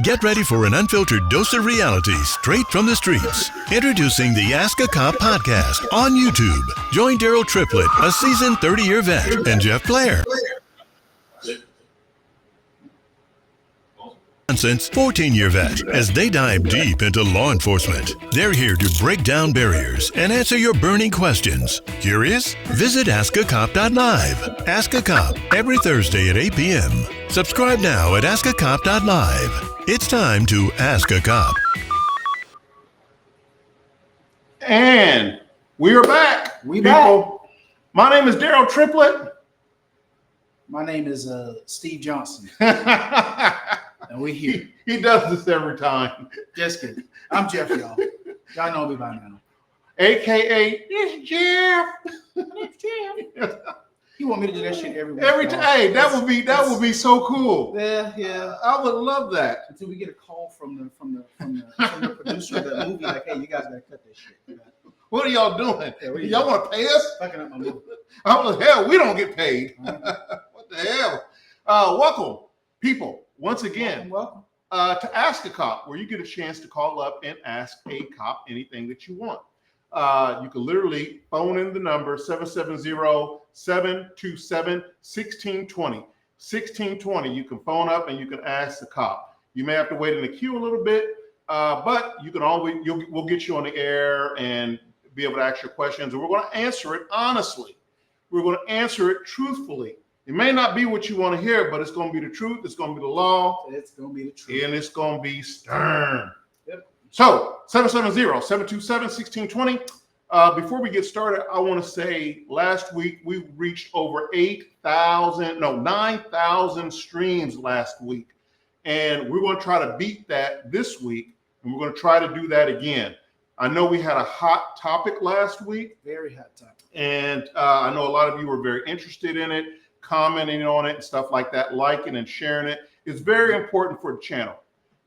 Get ready for an unfiltered dose of reality straight from the streets. Introducing the Ask a Cop podcast on YouTube. Join Daryll Triplett, a seasoned 30-year vet, and Jeff Blair, since 14-year vet, as they dive deep into law enforcement. They're here to break down barriers and answer your burning questions. Curious? Visit askacop.live. Ask a Cop every Thursday at 8 p.m. Subscribe now at askacop.live. It's time to Ask a Cop. And we are back. We back. My name is Daryll Triplett. My name is Steve Johnson. And we here. He does this every time. Just kidding. I'm Jeff, y'all. Y'all know me by now. AKA, it's Jeff. It's Jeff. You want me to do that shit every week? Every time. Hey, that would be so cool. Yeah. I would love that. Until we get a call from the producer of that movie, like, hey, you guys gotta cut this shit. What are y'all doing? Yeah, y'all want to pay us? Fucking up my movie. Oh, hell, we don't get paid. What the hell? Welcome, people. Once again, welcome. To Ask a Cop, where you get a chance to call up and ask a cop anything that you want. You can literally phone in the number 770-727-1620. 1620. You can phone up and you can ask the cop. You may have to wait in the queue a little bit, but you can always we'll get you on the air and be able to ask your questions, and we're going to answer it honestly. We're going to answer it truthfully. It may not be what you want to hear, but it's going to be the truth. It's going to be the law. It's going to be the truth. And it's going to be stern. Yep. So 770-727-1620. Before we get started, I want to say last week we reached over 9,000 streams last week. And we're going to try to beat that this week. And we're going to try to do that again. I know we had a hot topic last week. Very hot topic. And I know a lot of you were very interested in it, commenting on it and stuff like that, liking and sharing it. It's very important for the channel.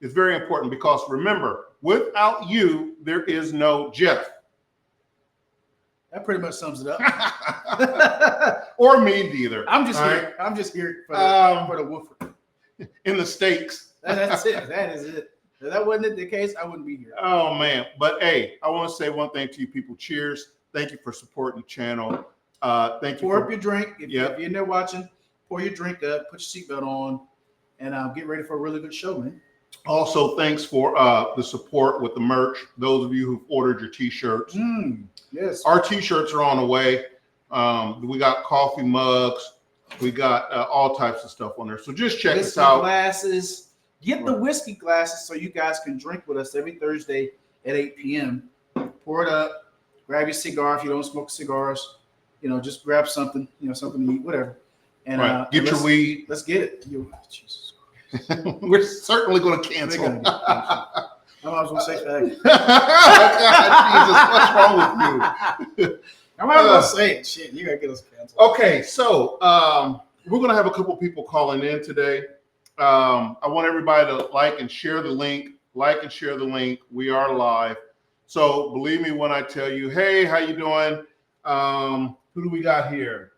It's very important because remember, without you, there is no Jeff. That pretty much sums it up. Or me neither. I'm just here. Right? I'm just here for the woofer. In the stakes. That's it. That is it. If that wasn't the case, I wouldn't be here. Oh man. But hey, I want to say one thing to you people. Cheers. Thank you for supporting the channel. Thank you. Pour up your drink. If Yep. you're in there watching, pour your drink up, put your seatbelt on, and get ready for a really good show, man. Also, thanks for the support with the merch. Those of you who've ordered your t-shirts. Yes. Our t-shirts are on the way. We got coffee mugs. We got all types of stuff on there. So just check us out. Glasses. Get the whiskey glasses so you guys can drink with us every Thursday at 8 p.m. Pour it up. Grab your cigar if you don't smoke cigars. Just grab something, something to eat, whatever. And get your weed. Let's get it. Jesus Christ. We're certainly going to cancel. I was going to say that. Jesus, what's wrong with you? I'm not going to say it. Shit, you got to get us canceled. Okay, so we're going to have a couple people calling in today. I want everybody to like and share the link. Like and share the link. We are live. So believe me when I tell you, hey, how you doing? Who do we got here?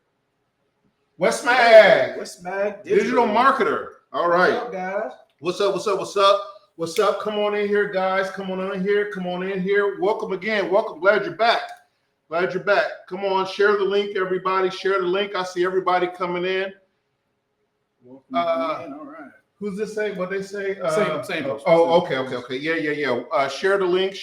West Mag. West Mag Digital marketer. All right. What's up, guys? What's up? What's up? What's up? What's up? Come on in here, guys. Come on in here. Come on in here. Welcome again. Welcome. Glad you're back. Glad you're back. Come on. Share the link, everybody. Share the link. I see everybody coming in. Welcome again. All right. Who's this saying? What they say? Same. Oh, okay. Yeah. Share the link,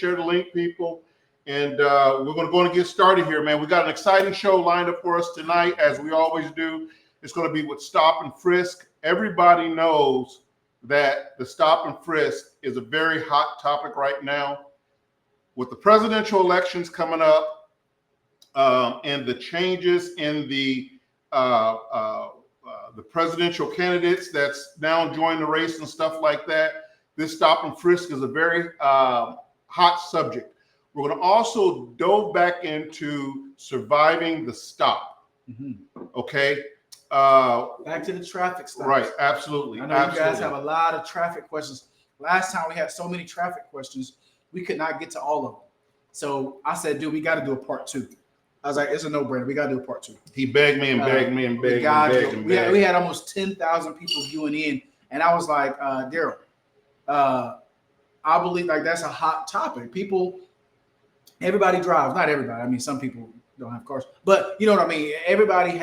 people. And we're going to get started here, man. We got an exciting show lined up for us tonight, as we always do. It's going to be with Stop and Frisk. Everybody knows that the Stop and Frisk is a very hot topic right now. With the presidential elections coming up and the changes in the presidential candidates that's now joined the race and stuff like that, this Stop and Frisk is a very hot subject. We're going to also dove back into surviving the stop. Okay. Back to the traffic stops. Right. Absolutely. I know you guys have a lot of traffic questions. Last time we had so many traffic questions, we could not get to all of them. So I said, dude, we got to do a part 2. I was like, it's a no-brainer. We got to do a part 2. He begged me and begged me and begged me. We had almost 10,000 people viewing in. And I was like, Daryll, I believe like that's a hot topic. Everybody drives. Not everybody. I mean, some people don't have cars, but you know what I mean. Everybody's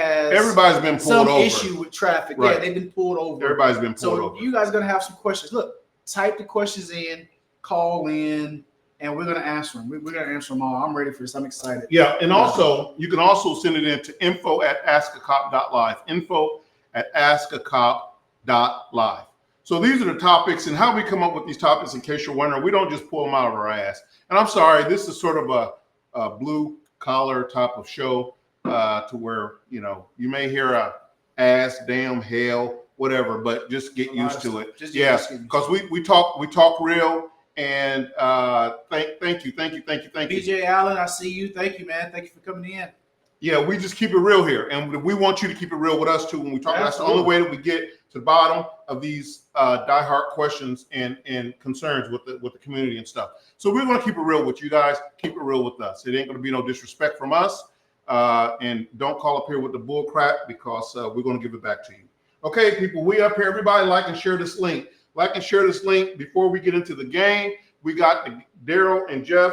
been pulled some over. issue with traffic. Right. Yeah, they've been pulled over. Everybody's been pulled over. So you guys are gonna have some questions. Look, type the questions in, call in, and we're gonna answer them. We're gonna answer them all. I'm ready for this. I'm excited. Yeah, and also you can also send it in to info@askacop.live. Info@askacop.live. So these are the topics, and how we come up with these topics. In case you're wondering, we don't just pull them out of our ass. And I'm sorry, this is sort of a blue collar type of show, to where you may hear a ass, damn, hell, whatever, but just get used to it. Because we talk real. And thank you. BJ Allen, I see you. Thank you, man. Thank you for coming in. Yeah, we just keep it real here, and we want you to keep it real with us too when we talk. That's the only way that we get to the bottom of these diehard questions and concerns with the community and stuff. So we're going to keep it real with you guys. Keep it real with us. It ain't going to be no disrespect from us, and don't call up here with the bull crap, because we're going to give it back to you. Okay, people, we up here. Everybody like and share this link. Like and share this link before we get into the game. We got the Daryll and Jeff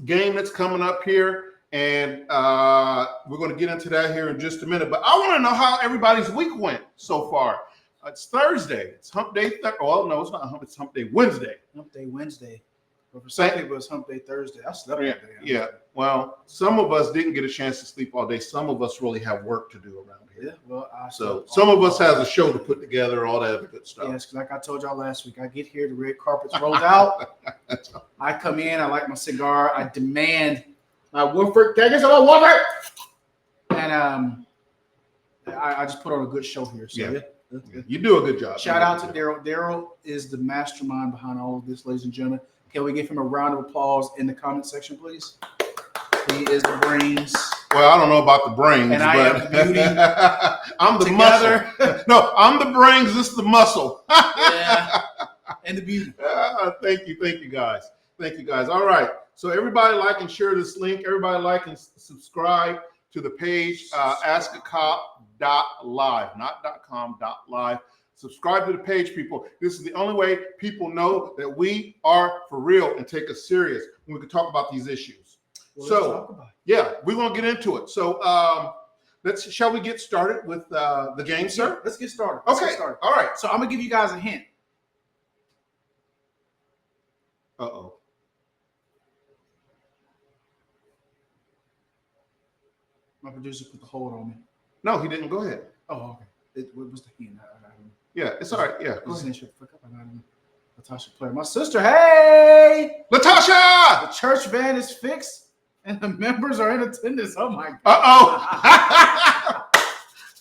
game that's coming up here. And we're going to get into that here in just a minute. But I want to know how everybody's week went so far. It's Thursday. It's Hump Day. Well, no, it's not Hump. It's Hump Day Wednesday. Hump Day Wednesday. But for some people, it's Hump Day Thursday. I slept all day. Yeah. Well, some of us didn't get a chance to sleep all day. Some of us really have work to do around here. Yeah. Well, so some of us has a show to put together, all that other good stuff. Yes, like I told y'all last week, I get here, the red carpet's rolled out. I come in, I light my cigar, I demand my Woodford. Can I get some more Woodford? And I just put on a good show here. So yeah. You do a good job. Shout out to Daryll. Daryll is the mastermind behind all of this, ladies and gentlemen. Can we give him a round of applause in the comment section, please? He is the brains. Well, I don't know about the brains, and I am the beauty. I'm the muscle. No, I'm the brains. This is the muscle. Yeah, and the beauty. Thank you guys. All right. So everybody like and share this link. Everybody like and subscribe to the page, askacop.live, not .com, .live. Subscribe to the page, people. This is the only way people know that we are for real and take us serious when we can talk about these issues. Well, let's talk about it. Yeah, we're going to get into it. So shall we get started with the game, sir? Yeah, let's get started. All right. So I'm going to give you guys a hint. Uh-oh. My producer put the hold on me. No, he didn't. Go ahead. Oh, okay. What was the hint? Yeah, it's all right. Yeah. Latasha Player. My sister, hey! Latasha! The church van is fixed and the members are in attendance. Oh, my God. Uh-oh.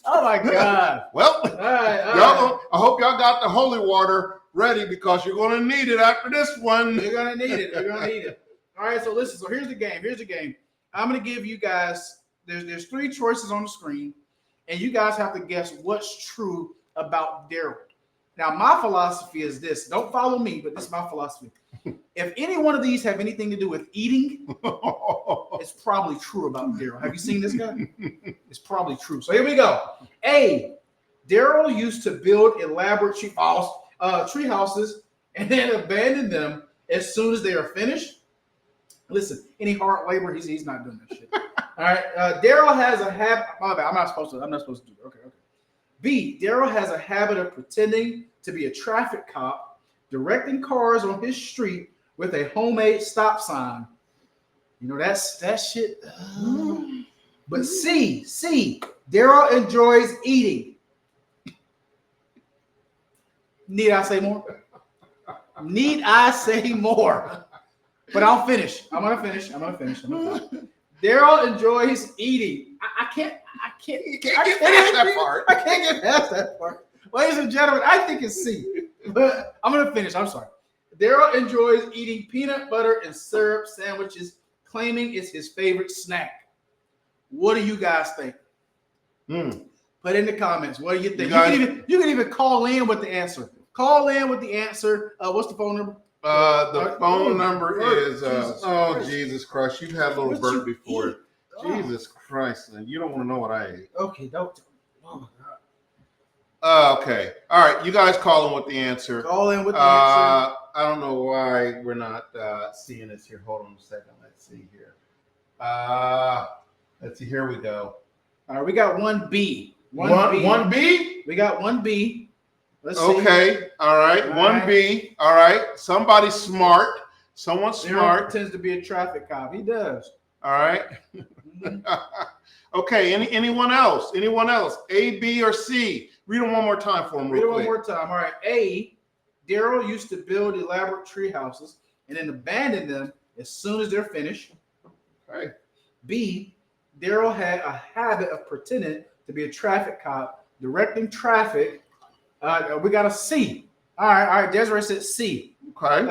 Oh, my God. Well, all right. I hope y'all got the holy water ready, because you're going to need it after this one. You're going to need it. All right, so listen. So here's the game. I'm going to give you guys, there's three choices on the screen, and you guys have to guess what's true about Daryll. Now, my philosophy is this. Don't follow me, but this is my philosophy. If any one of these have anything to do with eating, it's probably true about Daryll. Have you seen this guy? It's probably true. So here we go. A, Daryll used to build elaborate tree houses and then abandon them as soon as they are finished. Listen, any hard labor, he's not doing that shit. All right. Daryll has a habit. My bad. I'm not supposed to do it. Okay. B, Daryll has a habit of pretending to be a traffic cop, directing cars on his street with a homemade stop sign. You know, that shit. But C, Daryll enjoys eating. Need I say more? But I'll finish. I'm gonna finish. Daryll enjoys eating. I can't get past that part. Ladies and gentlemen, I think it's C. But I'm gonna finish. I'm sorry. Daryll enjoys eating peanut butter and syrup sandwiches, claiming it's his favorite snack. What do you guys think? Put in the comments. What do you think? You can even call in with the answer. What's the phone number? The phone number is Jesus Christ. You've had a little bird before. Jesus Christ, and you don't want to know what I ate. Okay, don't. Oh my Okay. All right. You guys call in with the answer. Call in with the answer. I don't know why we're not seeing this here. Hold on a second. Let's see here. Let's see. Here we go. All right, we got 1B. 1B? We got 1B. Let's see. Okay. All right. 1B. All right. Somebody smart. Someone smart. Pretends to be a traffic cop. He does. All right. Okay. Anyone else? Anyone else? A, B, or C? Read them one more time for them. Read it one more time. All right. A, Daryl used to build elaborate tree houses and then abandon them as soon as they're finished. Okay. B, Daryl had a habit of pretending to be a traffic cop, directing traffic. We got a C. All right. Desiree said C. Okay.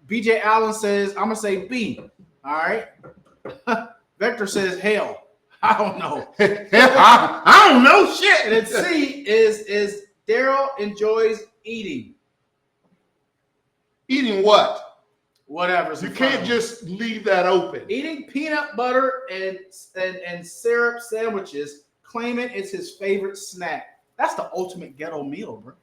BJ Allen says, I'm going to say B. All right. Vector says hell. I don't know. I don't know shit. And then C is Daryl enjoys eating. Eating what? Whatever. You can't just leave that open. Eating peanut butter and syrup sandwiches, claiming it's his favorite snack. That's the ultimate ghetto meal, bro.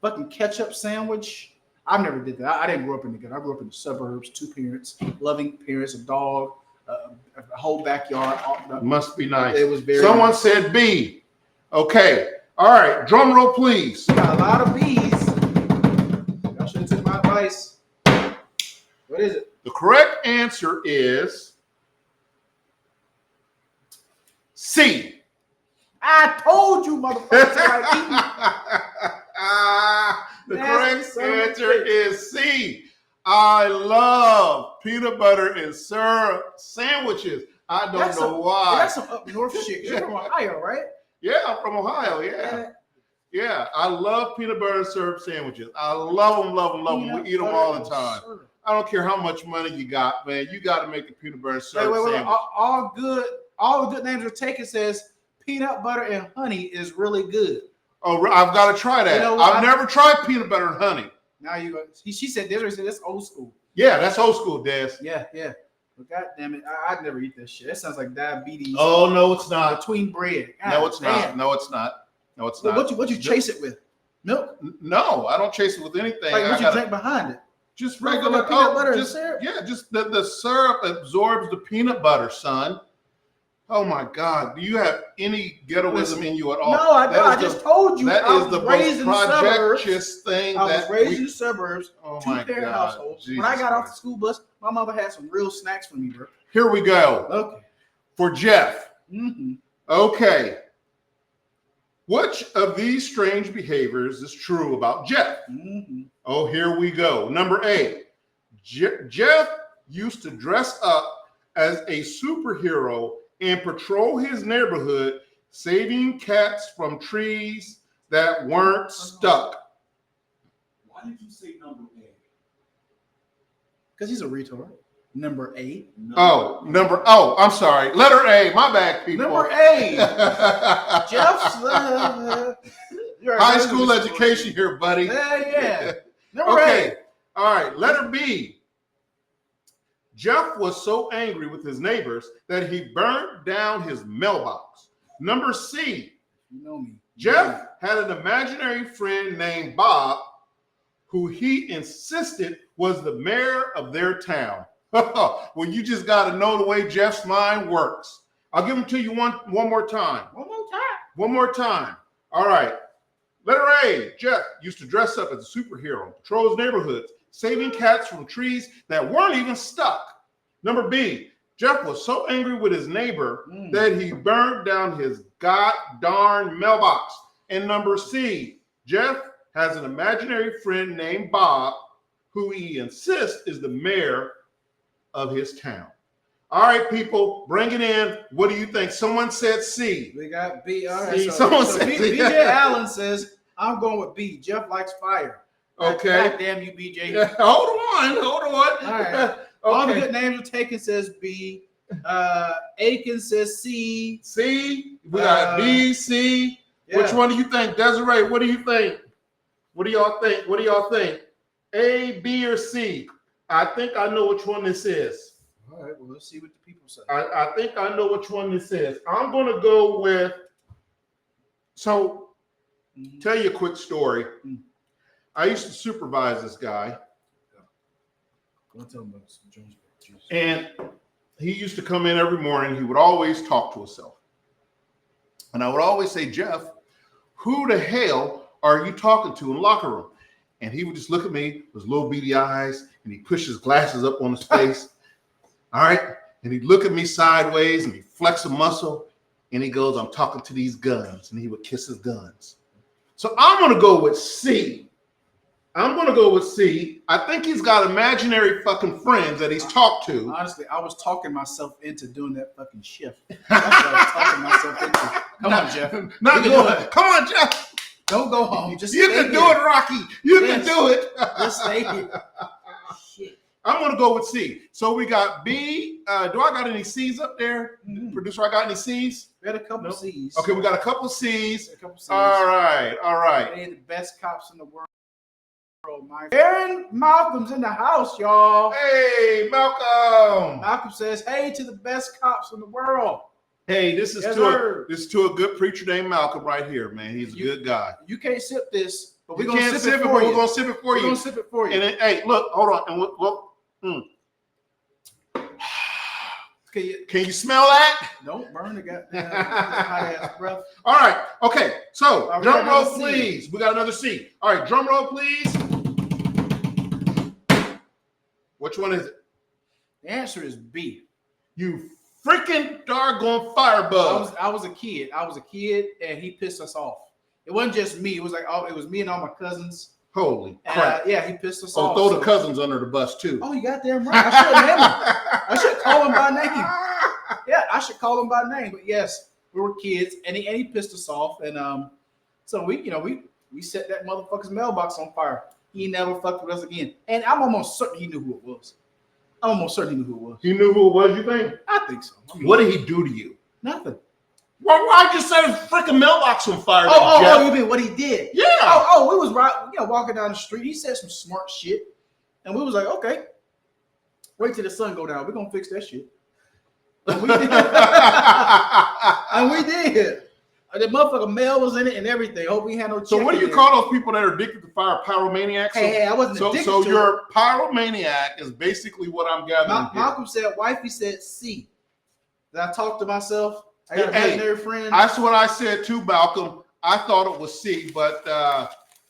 Fucking ketchup sandwich. I never did that. I didn't grow up in the ghetto. I grew up in the suburbs, 2 parents, loving parents, a dog, a whole backyard. Must be nice. It was very Someone nice. said B. Okay. All right. Drum roll, please. Got a lot of B's. Y'all should have took my advice. What is it? The correct answer is C. I told you, motherfucker. The correct answer is C. I love peanut butter and syrup sandwiches. I don't know why. That's some up north shit. You're from Ohio, right? Yeah, I'm from Ohio. Yeah. I love peanut butter and syrup sandwiches. I love them. We eat them all the time. I don't care how much money you got, man. You got to make a peanut butter and syrup sandwich. All the good names are taken. Says peanut butter and honey is really good. Oh, I've got to try that. I've never tried peanut butter and honey. Now you go. She said that's old school. Yeah, that's old school, Des. Yeah. But God damn it, I'd never eat that shit. That sounds like diabetes. Oh no, it's not. Between bread. God, no, it's not. No, it's not. What you chase it with? Milk? No, I don't chase it with anything. Like what you drink behind it? Just regular peanut butter and syrup. Yeah, just the syrup absorbs the peanut butter, son. Oh my God! Do you have any ghettoism in you at all? No, I don't. I just told you. That is the most projectious thing. I was raised in the suburbs. Oh my God! Households. When I got off the school bus, my mother had some real snacks for me, bro. Here we go. Okay. For Jeff. Mm-hmm. Okay. Which of these strange behaviors is true about Jeff? Mm-hmm. Oh, here we go. Number A. Jeff used to dress up as a superhero and patrol his neighborhood, saving cats from trees that weren't stuck. Why did you say number A? Because he's a retard. Number A. I'm sorry. Letter A. My bad, people. Number A. Jeff's high school education here, buddy. Yeah. Number A. All right. Letter B. Jeff was so angry with his neighbors that he burned down his mailbox. Number C. You know me. Jeff had an imaginary friend named Bob who he insisted was the mayor of their town. Well, you just got to know the way Jeff's mind works. I'll give them to you one more time. One more time. All right. Letter A. Jeff used to dress up as a superhero, patrol his neighborhoods, saving cats from trees that weren't even stuck. Number B. Jeff was so angry with his neighbor that he burned down his god-darn mailbox. And number C. Jeff has an imaginary friend named Bob who he insists is the mayor of his town. All right, people, bring it in. What do you think? Someone said C. We got B. All right. C. Someone said C. BJ Allen says, I'm going with B. Jeff likes fire. Okay. God damn you, BJ. Yeah, hold on. All right. Okay. All the good names are taken says B. Aiken says C. C. We got B, C. Yeah. Which one do you think? Desiree, what do you think? What do y'all think? A, B, or C? I think I know which one this is. All right, well, let's see what the people say. I think I know which one this is. I'm going to go with So, tell you a quick story. Mhm. I used to supervise this guy, Don't tell him about some Jonesboro juice. and he used to come in every morning. He would always talk to himself. And I would always say, Jeff, who the hell are you talking to in the locker room? And he would just look at me with his little beady eyes, and he'd push his glasses up on his face. All right. And he'd look at me sideways, and he'd flex a muscle, and he goes, I'm talking to these guns. And he would kiss his guns. So I'm going to go with C. I think he's got imaginary fucking friends that he's talked to. Honestly, I was talking myself into doing that fucking shift. That's what I was talking myself into. Come on, Jeff. Not good. Come on, Jeff. Don't go home. Just You stay can here. do it, Rocky. You can do it. Just stay here. Shit. I'm going to go with C. So we got B. Do I got any C's up there? Mhm. Producer, I got any C's? We had a couple No. C's. Okay, we got a couple C's. A couple C's. All right. They the best cops in the world. Aaron Malcolm's in the house, y'all. Hey, Malcolm. Malcolm says, "Hey to the best cops in the world." Hey, this is Yes, to sir. a good preacher named Malcolm right here, man. He's a good guy. You can't sip this, but we're You gonna can't sip it but for we're you. gonna sip it for We're you. gonna sip it for you. And then, hey, look, hold on, and look. Can you smell that? Don't burn the goddamn hot ass breath. All right. Okay. So All right, drum roll, another C. please. We got another C. All right. Drum roll, please. Which one is it? The answer is B. You freaking doggone firebug. I was a kid. And he pissed us off. It wasn't just me. It was like it was me and all my cousins. Holy And, crap. yeah, he pissed us Oh, off. throw So- the cousins under the bus too. Oh, you goddamn right. I should name him. I should call him by name. Yeah, I should call him by name. But yes, we were kids, and he pissed us off, and so we set that motherfucker's mailbox on fire. He never fucked with us again, and I'm almost certain he knew who it was. You knew who it was, you think? I think so. I mean, What did he do to you? Nothing. Well, why'd you set his freaking mailbox on fire? Oh, Jeff? you mean what he did? Yeah. We was walking down the street. He said some smart shit, and we was like, okay, wait till the sun go down. We're gonna fix that shit. And we did. And we did. The motherfucker mail was in it and everything. Hope we had no. So check what do in you there. call those people that are addicted to fire? Pyromaniacs? Hey, I wasn't addicted So to your pyromaniac is basically what I'm gathering here. Malcolm said, wifey said C. Did I talk to myself? I got a Hey, imaginary friend. That's what I said too, Malcolm. I thought it was C, but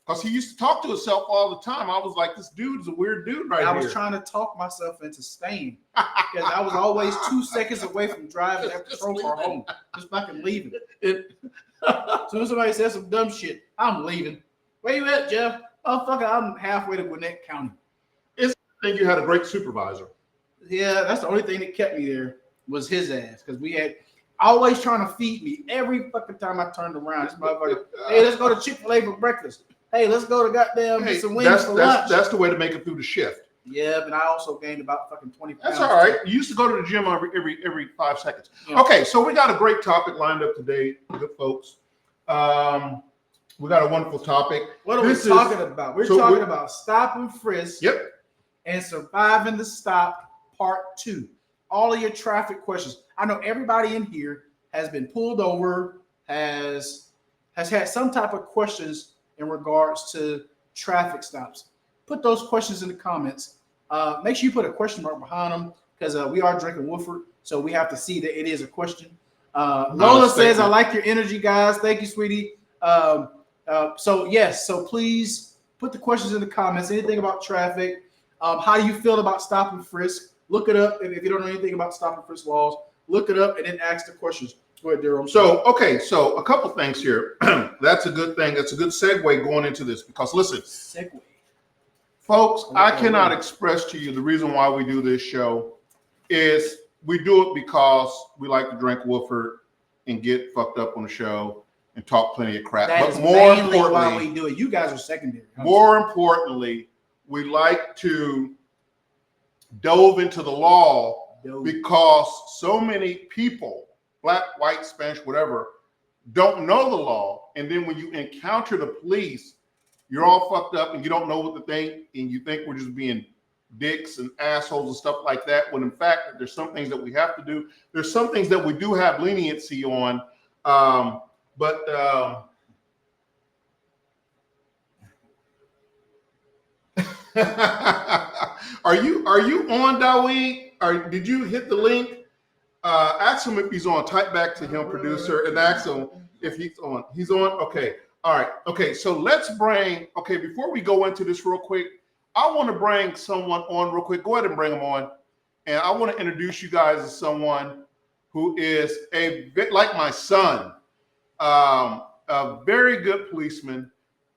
because he used to talk to himself all the time, I was like, this dude is a weird dude right I here. was trying to talk myself into staying because I was always 2 seconds away from driving that patrol car home, just fucking leaving. As soon as somebody says some dumb shit, I'm leaving. Where you at, Jeff? Motherfucker, I'm halfway to Gwinnett County. I think you had a great supervisor. Yeah, that's the only thing that kept me there was his ass because we had always trying to feed me every fucking time I turned around. This motherfucker, hey, let's go to Chick-fil-A for breakfast. Hey, let's go to goddamn get some wings for lunch. That's the way to make it through the shift. Yeah, but I also gained about fucking 20 pounds. That's all right. You used to go to the gym every 5 seconds. Yeah. Okay, so we got a great topic lined up today, good folks. We got a wonderful topic. What are we talking about? We're talking about Stop and Frisk. Yep. And Surviving the Stop Part 2. All of your traffic questions. I know everybody in here has been pulled over, has had some type of questions in regards to traffic stops. Put those questions in the comments. Make sure you put a question mark behind them because we are drinking Woodford, so we have to see that it is a question. Lola says, I like your energy, guys. Thank you, sweetie. So please put the questions in the comments. Anything about traffic. How do you feel about Stop and Frisk? Look it up. If you don't know anything about Stop and Frisk laws, look it up and then ask the questions. Go ahead, Daryll. So a couple things here. That's a good thing. That's a good segue going into this because listen, Segue. folks, I cannot express to you the reason why we do this show is we do it because we like to drink Woodford and get fucked up on the show and talk plenty of crap. That But is more mainly why importantly, we do it. You guys are secondary. more importantly, we like to dove into the law because so many people, black, white, Spanish, whatever, don't know the law. And then when you encounter the police, you're all fucked up and you don't know what to think. And you think we're just being dicks and assholes and stuff like that. When in fact, there's some things that we have to do. There's some things that we do have leniency on. Are you on, Dawid? Or did you hit the link? Ask him if he's on. Type back to him, producer, and ask him if he's on. He's on? Okay. All right. Okay, so before we go into this real quick, I want to bring someone on real quick. Go ahead and bring him on. And I want to introduce you guys to someone who is a bit like my son, a very good policeman,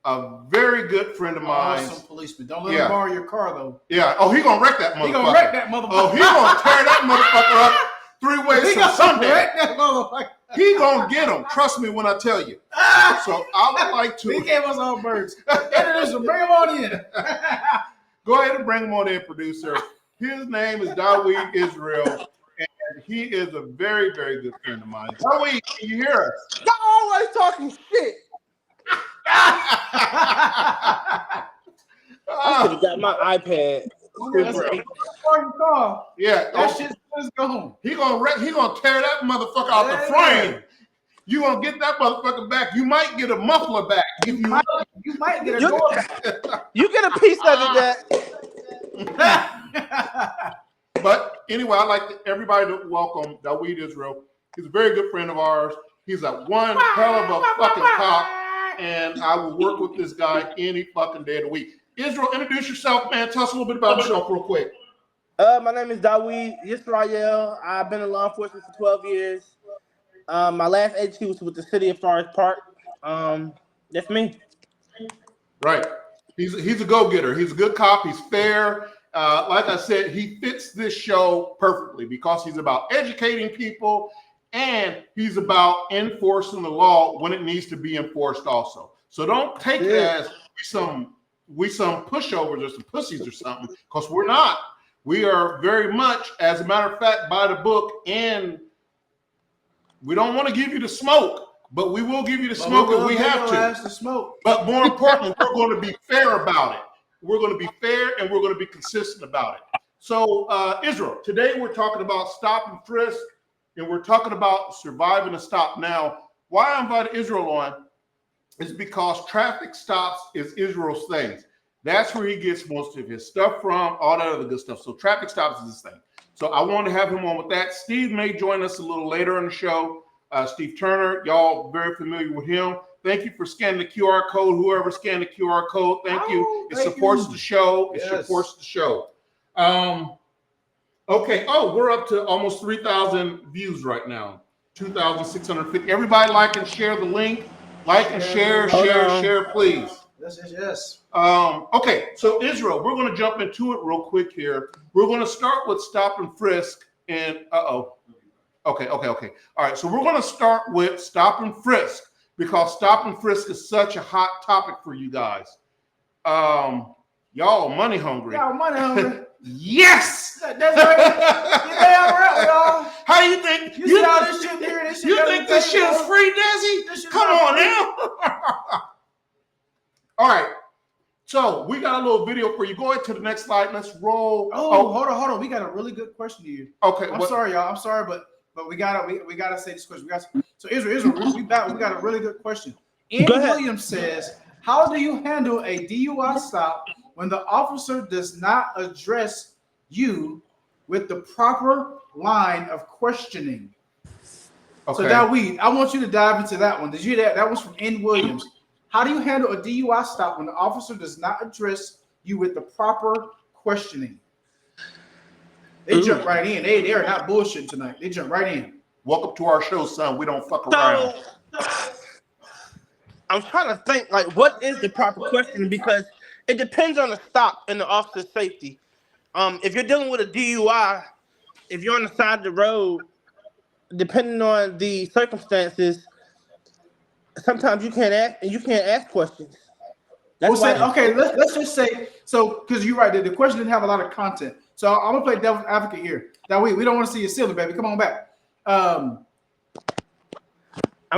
a very good friend of mine. Awesome policeman. Don't let him borrow your car, though. Yeah. Oh, he gonna wreck that motherfucker. He gonna wreck that motherfucker. Oh, he gonna tear that motherfucker up 3 ways from Sunday. Wreck that motherfucker. He gonna get him. Trust me when I tell you. So I would like to. He gave us all birds. Introduce him. Bring him on in. Go ahead and bring him on in, producer. His name is Dawid Israel, and he is a very, very good friend of mine. Dawid, can you hear us? Y'all always talking shit. I should have got my iPad. Yeah, that shit's just gone. He gonna tear that motherfucker out the frame. You gonna get that motherfucker back. You might get a muffler back. You might get a door back. You get a piece of it that. But anyway, I'd like everybody to welcome Dawid Israel. He's a very good friend of ours. He's a one hell of a fucking cop, and I will work with this guy any fucking day of the week. Israel, introduce yourself, man. Tell us a little bit about yourself real quick. My name is Dawid Israel. I've been in law enforcement for 12 years. My last agency was with the city of Forest Park. That's me. Right. He's a go-getter. He's a good cop. He's fair. Like I said, he fits this show perfectly because he's about educating people and he's about enforcing the law when it needs to be enforced also. So don't take it as we some pushovers or some pussies or something, because we're not. We are very much, as a matter of fact, by the book, and we don't want to give you the smoke, but we will give you the smoke if we have to. The smoke. But more importantly, we're going to be fair about it. We're going to be fair and we're going to be consistent about it. So, Israel, today we're talking about stop and frisk, and we're talking about surviving a stop. Now, why I invited Israel on is because traffic stops is Israel's thing. That's where he gets most of his stuff from, all that other good stuff. So traffic stops is his thing. So I want to have him on with that. Steve may join us a little later in the show. Steve Turner, y'all very familiar with him. Thank you for scanning the QR code. Whoever scanned the QR code, thank you. It supports the show. It supports the show. Okay. Oh, we're up to almost 3,000 views right now. 2,650. Everybody like and share the link. Like and share, please. Yes. Okay, so Israel, we're going to jump into it real quick here. We're going to start with stop and frisk, and Okay. All right, so we're going to start with stop and frisk because stop and frisk is such a hot topic for you guys. Y'all money hungry. Y'all money hungry. Yes. That's right. You damn right, y'all. How you think? You see all this shit here? This shit. You think this shit is free, Desi? Come on now. All right. So we got a little video for you. Go ahead to the next slide. Let's roll. Oh, hold on. We got a really good question to you. Okay. I'm sorry, y'all. I'm sorry, but we gotta say this question. So Israel, we got a really good question. Andy Williams says, how do you handle a DUI stop when the officer does not address you with the proper line of questioning? Okay. So Dawid, I want you to dive into that one. Did you hear that? That was from Andy Williams. How do you handle a DUI stop when the officer does not address you with the proper questioning? They jump right in. They are not bullshitting tonight. They jump right in. Welcome to our show, son. We don't fuck around. I'm trying to think, like, what is the proper questioning? Because it depends on the stop and the officer's safety. If you're dealing with a DUI, if you're on the side of the road, depending on the circumstances, sometimes you can't ask questions. Okay, let's just say so, because you're right. The question didn't have a lot of content. So I'm gonna play devil's advocate here. That we don't want to see you silly, baby. Come on back. I'm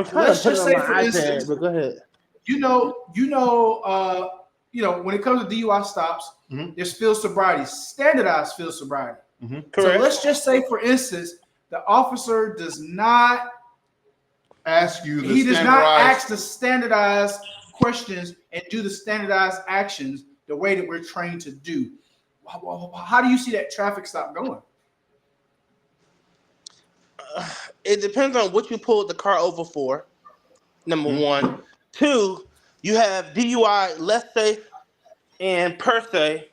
trying to put it on my iPad, but go ahead. You know, when it comes to DUI stops, there's field sobriety, standardized field sobriety. Correct. So let's just say, for instance, the officer does not ask you. He does not ask the standardized questions and do the standardized actions the way that we're trained to do. How do you see that traffic stop going? It depends on what you pulled the car over for. Number one. Two, you have DUI, less safe, and per se.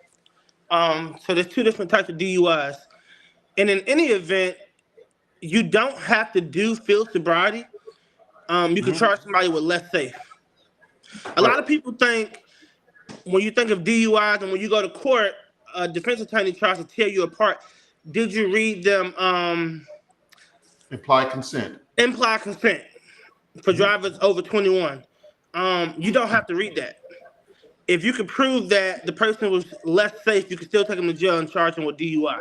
So there's two different types of DUIs. And in any event, you don't have to do field sobriety. You can charge somebody with less safe. A lot of people think when you think of DUIs and when you go to court, a defense attorney tries to tear you apart. Did you read them? Implied consent. Implied consent for drivers over 21. You don't have to read that. If you can prove that the person was less safe, you can still take them to jail and charge them with DUI.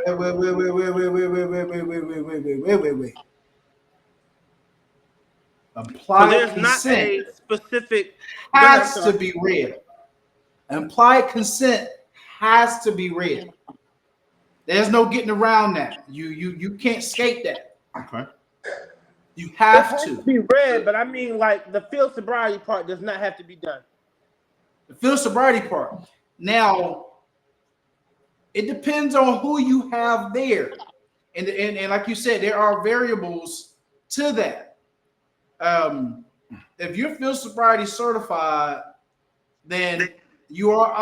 Wait. Implied there's consent not a specific has to be read. Implied consent has to be read. There's no getting around that. You can't skate that. Okay. You have to be read, but I mean, like the field sobriety part does not have to be done. The field sobriety part. Now, it depends on who you have there, and like you said, there are variables to that. If you're field sobriety certified, then you are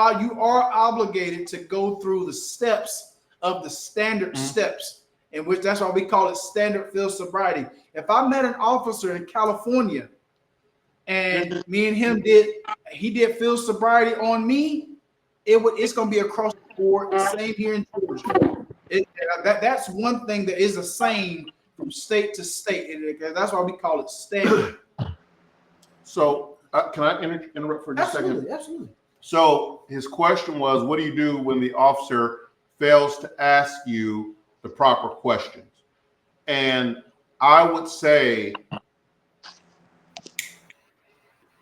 obligated to go through the steps of the standard steps, in which that's why we call it standard field sobriety. If I met an officer in California and me and him did field sobriety on me, it's gonna be across the board. Same here in Georgia. That's one thing that is the same from state to state. That's why we call it standard. So can I interrupt for just a second? Absolutely. So his question was, what do you do when the officer fails to ask you the proper questions? And I would say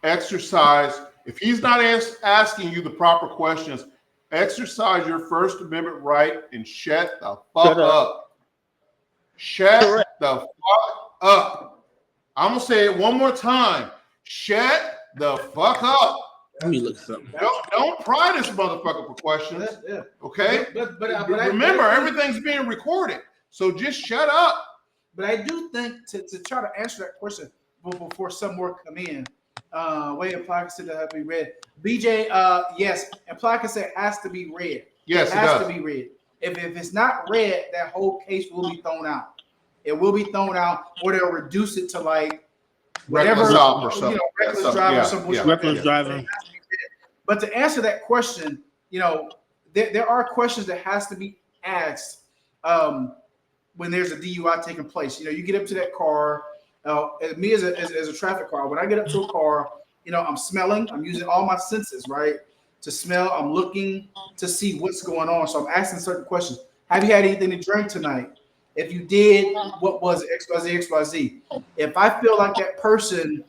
exercise. If he's not asking you the proper questions, exercise your First Amendment right and shut the fuck up. Shut the fuck up. I'm going to say it one more time. Shut the fuck up. Let me look something. Don't pry this motherfucker for questions. Okay? But remember, everything's being recorded. So just shut up. But I do think to try to answer that question before some more come in, way implied consent that have to be read. BJ, yes, implied consent has to be read. Yes, it has to be read. If it's not read, that whole case will be thrown out. It will be thrown out, or they'll reduce it to like whatever, reckless stop or something. Reckless driving, some reckless driving. But to answer that question, there are questions that has to be asked when there's a DUI taking place. You get up to that car. Me as a traffic car, when I get up to a car, I'm smelling. I'm using all my senses, right, to smell. I'm looking to see what's going on. So I'm asking certain questions. Have you had anything to drink tonight? If you did, what was it? XYZ. If I feel like that person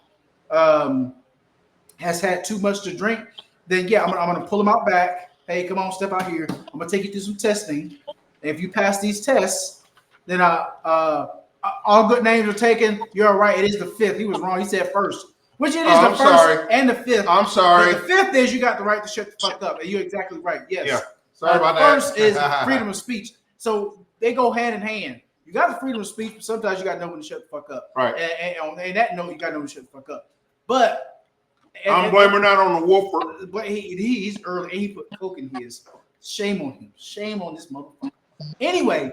has had too much to drink, then yeah, I'm gonna pull them out back. Hey, come on, step out here. I'm gonna take you through some testing. And if you pass these tests, then all good names are taken. You're all right. It is the fifth. He was wrong. He said first, which it is the first and the fifth. I'm sorry. But the fifth is you got the right to shut the fuck up, and you're exactly right. Yes. Yeah. Sorry about that. First is freedom of speech. So they go hand in hand. You got the freedom of speech, but sometimes you got to know when to shut the fuck up. Right. And on that note, you got to know when to shut the fuck up. But I'm blaming that on the woofer. But he's early, and he put coke in his. Shame on him. Shame on this motherfucker. Anyway,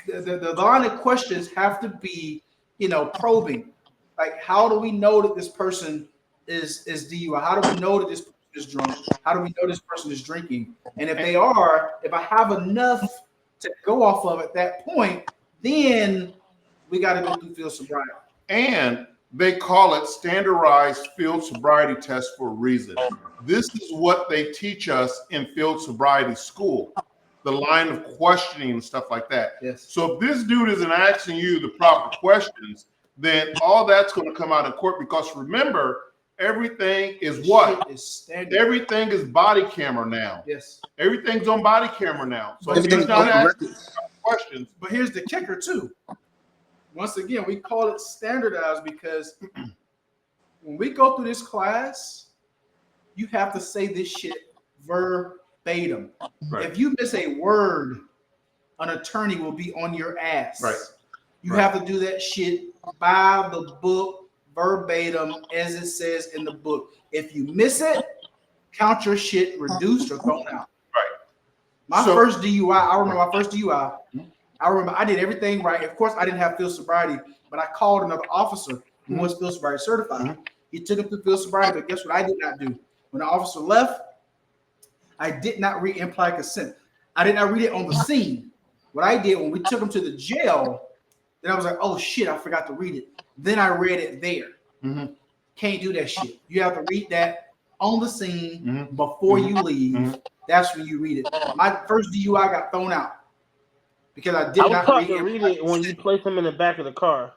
the line of questions have to be, probing. Like, how do we know that this person is DUI? How do we know that this person is drunk? How do we know this person is drinking? And if they are, if I have enough to go off of at that point, then we got to go through field sobriety. And they call it standardized field sobriety test for a reason. This is what they teach us in field sobriety school, the line of questioning and stuff like that. Yes. So if this dude isn't asking you the proper questions, then all that's going to come out in court, because remember, everything is what? Everything is body camera now. Yes. Everything's on body camera now. So Everything's not asking questions. But here's the kicker too. Once again, we call it standardized because when we go through this class, you have to say this shit verbatim. Right. If you miss a word, an attorney will be on your ass. Right. You have to do that shit by the book, verbatim, as it says in the book. If you miss it, count your shit reduced or thrown out. Right. My first DUI, I remember my first DUI. I remember I did everything right. Of course, I didn't have field sobriety, but I called another officer who was field sobriety certified. He took him to field sobriety, but guess what I did not do? When the officer left, I did not read implied consent. I did not read it on the scene. What I did when we took him to the jail, then I was like, oh shit, I forgot to read it. Then I read it there. Can't do that shit. You have to read that on the scene before you leave. That's when you read it. My first DUI got thrown out because I did I was not taught to read it when you place them in the back of the car.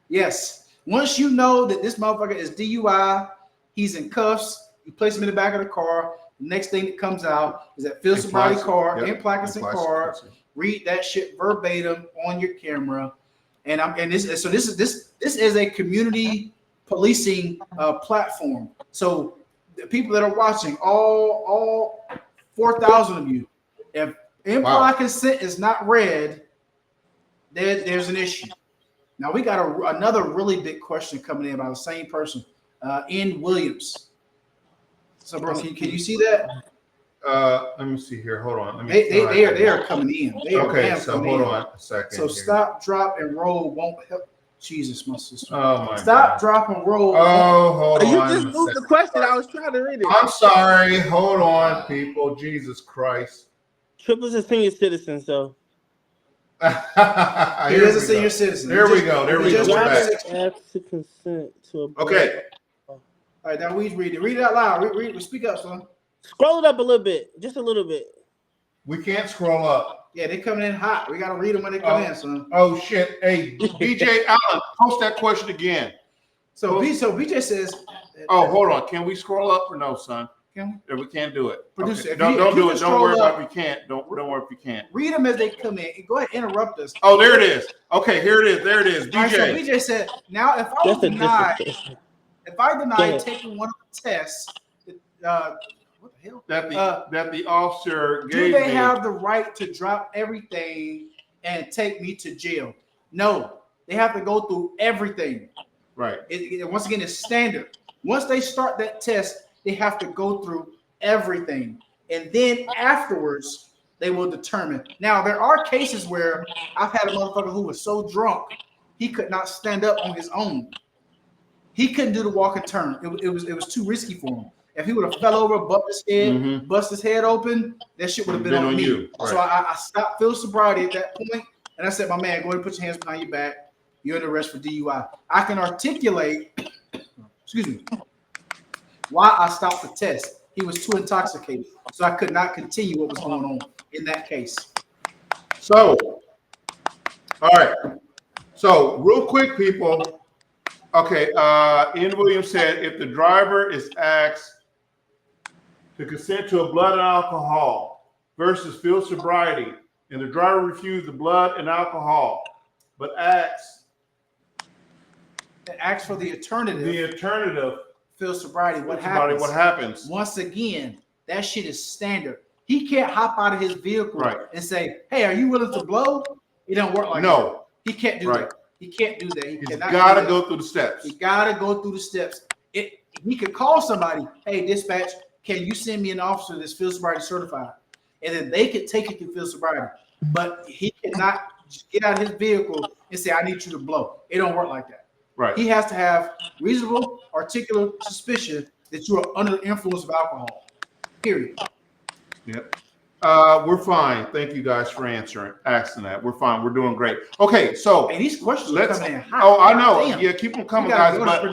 Yes. Once you know that this motherfucker is DUI, he's in cuffs, you place him in the back of the car. The next thing that comes out is that field sobriety card, implied consent card. Read that shit verbatim on your camera. And this is a community policing platform. So the people that are watching, all 4,000 of you, if implied consent is not read, there's an issue. Now we got another really big question coming in by the same person, N. Williams. So, bro, can you see that? Let me see here. Hold on. They are coming in. So hold on a second. So stop, drop, and roll won't help. Jesus, my sister. Oh my Stop, drop, and roll. Oh, hold on. You just moved the question. I was trying to read it. I'm sorry. Hold on, people. Jesus Christ. Tripple's a senior citizen, so. He is a senior citizen. There we go. There we go. Ask to consent to a Okay. All right, now we read it. Read it out loud. Read, speak up, son. Scroll it up a little bit, just a little bit. We can't scroll up. Yeah, they coming in hot. We gotta read them when they come in, son. Oh shit! Hey, BJ Allen, post that question again. So BJ says. Oh, hold on. Can we scroll up or no, son? Can we? We can't do it. Producer, okay. Don't do it. Don't worry about if you can't. Don't worry if you can't. Read them as they come in. Go ahead, interrupt us. Oh, there it is. Okay, here it is. There it is. BJ. Right, so BJ said, now if I deny taking one of the tests, what the hell? That the officer gave do they have the right to drop everything and take me to jail? No, they have to go through everything. Right. Once again, it's standard. Once they start that test, they have to go through everything. And then afterwards, they will determine. Now, there are cases where I've had a motherfucker who was so drunk, he could not stand up on his own. He couldn't do the walk and turn. It was too risky for him. If he would have fell over, bust his head open, that shit would have been on me. You. Right. So I stopped field sobriety at that point, and I said, my man, go ahead and put your hands behind your back. You're under arrest for DUI. I can articulate, why I stopped the test. He was too intoxicated, so I could not continue what was going on in that case. So, all right. So, real quick, people. Okay, N. Williams said if the driver is asked to consent to a blood and alcohol versus field sobriety, and the driver refused the blood and alcohol, but asks for the alternative. Field sobriety. What happens? Once again, that shit is standard. He can't hop out of his vehicle and say, "Hey, are you willing to blow?" It don't work like that. No, he can't do that. He can't do that. He's got to go through the steps. He got to go through the steps. He could call somebody. Hey, dispatch, can you send me an officer that's field sobriety certified? And then they could take it through field sobriety. But he cannot just get out of his vehicle and say, "I need you to blow." It don't work like that. Right. He has to have reasonable, articulate suspicion that you are under the influence of alcohol. Period. Yep. We're fine. Thank you guys for asking that. We're fine. We're doing great. Okay, so these questions are coming in hot. Oh, I know. Damn. Yeah, keep them coming, guys. But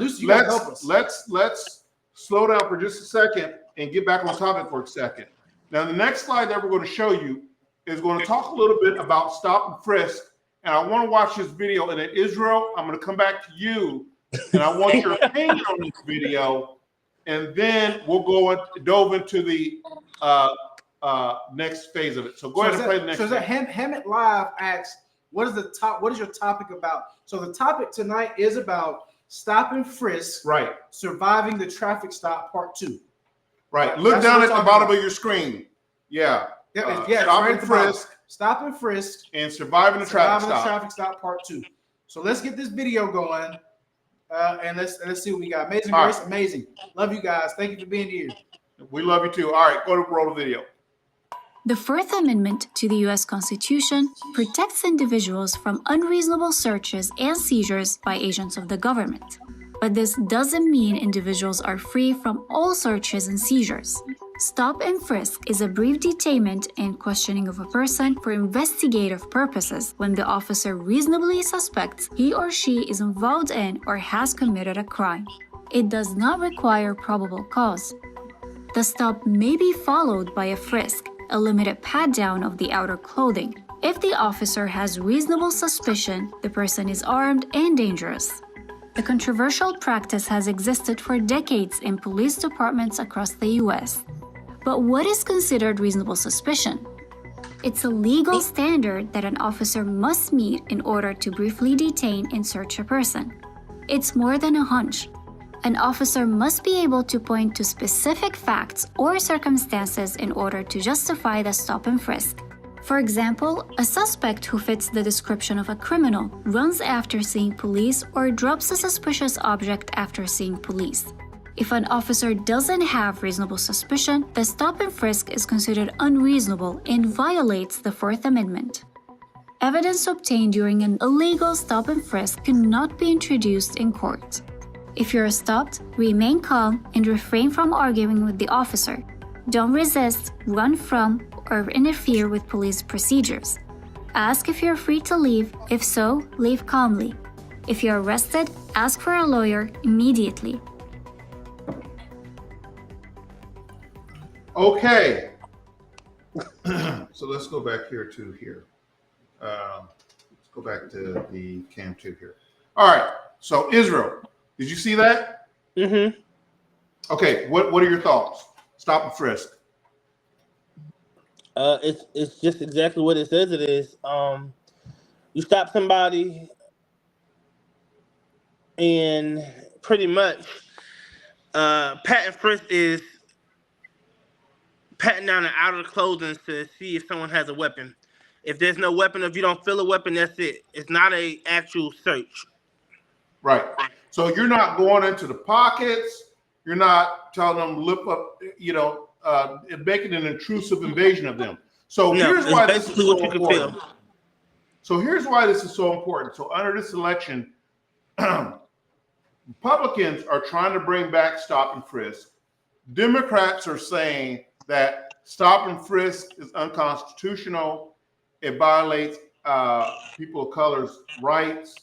let's slow down for just a second and get back on topic for a second. Now, the next slide that we're going to show you is going to talk a little bit about stop and frisk. And I want to watch this video. And in Israel, I'm going to come back to you, and I want your opinion on this video. And then we'll dove into the next phase of it. So go ahead and play the next. So Hammett Live asks, "What is your topic about?" So the topic tonight is about stop and frisk, right? Surviving the traffic stop, part 2. Right. Look That's down what at we're the bottom talking of your screen. Yeah. Yeah, it's Stop right and at the bottom. frisk Stop and frisk. and surviving the traffic stop. Traffic stop part 2. So let's get this video going, and let's see what we got. Amazing Grace, right. amazing. Love you guys. Thank you for being here. We love you too. All right, go to roll the video. The Fourth Amendment to the U.S. Constitution protects individuals from unreasonable searches and seizures by agents of the government. But this doesn't mean individuals are free from all searches and seizures. Stop and frisk is a brief detainment and questioning of a person for investigative purposes when the officer reasonably suspects he or she is involved in or has committed a crime. It does not require probable cause. The stop may be followed by a frisk, a limited pat-down of the outer clothing. If the officer has reasonable suspicion, the person is armed and dangerous. The controversial practice has existed for decades in police departments across the U.S. But what is considered reasonable suspicion? It's a legal standard that an officer must meet in order to briefly detain and search a person. It's more than a hunch. An officer must be able to point to specific facts or circumstances in order to justify the stop and frisk. For example, a suspect who fits the description of a criminal runs after seeing police or drops a suspicious object after seeing police. If an officer doesn't have reasonable suspicion, the stop and frisk is considered unreasonable and violates the Fourth Amendment. Evidence obtained during an illegal stop and frisk cannot be introduced in court. If you're stopped, remain calm and refrain from arguing with the officer. Don't resist, run from, or interfere with police procedures. Ask if you're free to leave. If so, leave calmly. If you're arrested, ask for a lawyer immediately. Okay. So let's go back here to here. Let's go back to the cam 2 here. All right. So Israel, did you see that? Mm-hmm. Okay. What are your thoughts? Stop and frisk. It's just exactly what it says it is. You stop somebody, and pretty much, pat and frisk is patting down the outer clothing to see if someone has a weapon. If there's no weapon, if you don't feel a weapon, that's it. It's not a actual search. Right. So you're not going into the pockets. You're not telling them to lift up, making an intrusive invasion of them. So here's why this is so important. So here's why this is so important. So under this election, Republicans are trying to bring back stop and frisk. Democrats are saying that stop and frisk is unconstitutional. It violates people of color's rights.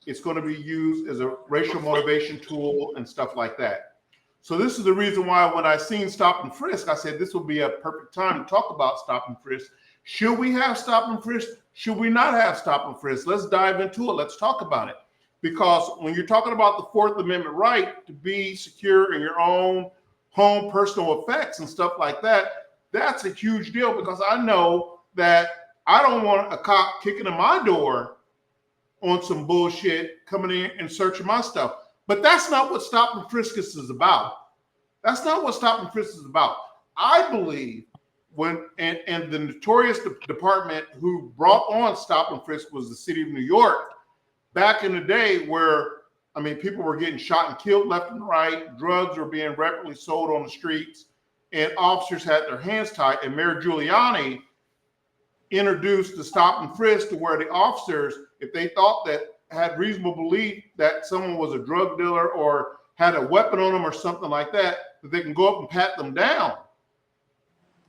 It's going to be used as a racial motivation tool and stuff like that. So this is the reason why when I seen stop and frisk, I said this would be a perfect time to talk about stop and frisk. Should we have stop and frisk? Should we not have stop and frisk? Let's dive into it. Let's talk about it. Because when you're talking about the Fourth Amendment right to be secure in your own home, personal effects and stuff like that, that's a huge deal, because I know that I don't want a cop kicking in my door on some bullshit, coming in and searching my stuff. But that's not what stop and frisk is about. That's not what stop and frisk is about. I believe and the notorious department who brought on stop and frisk was the city of New York back in the day, where, I mean, people were getting shot and killed left and right. Drugs were being rapidly sold on the streets, and officers had their hands tied. And Mayor Giuliani introduced the stop and frisk to where the officers, if they thought that had reasonable belief that someone was a drug dealer or had a weapon on them or something like that, that they can go up and pat them down.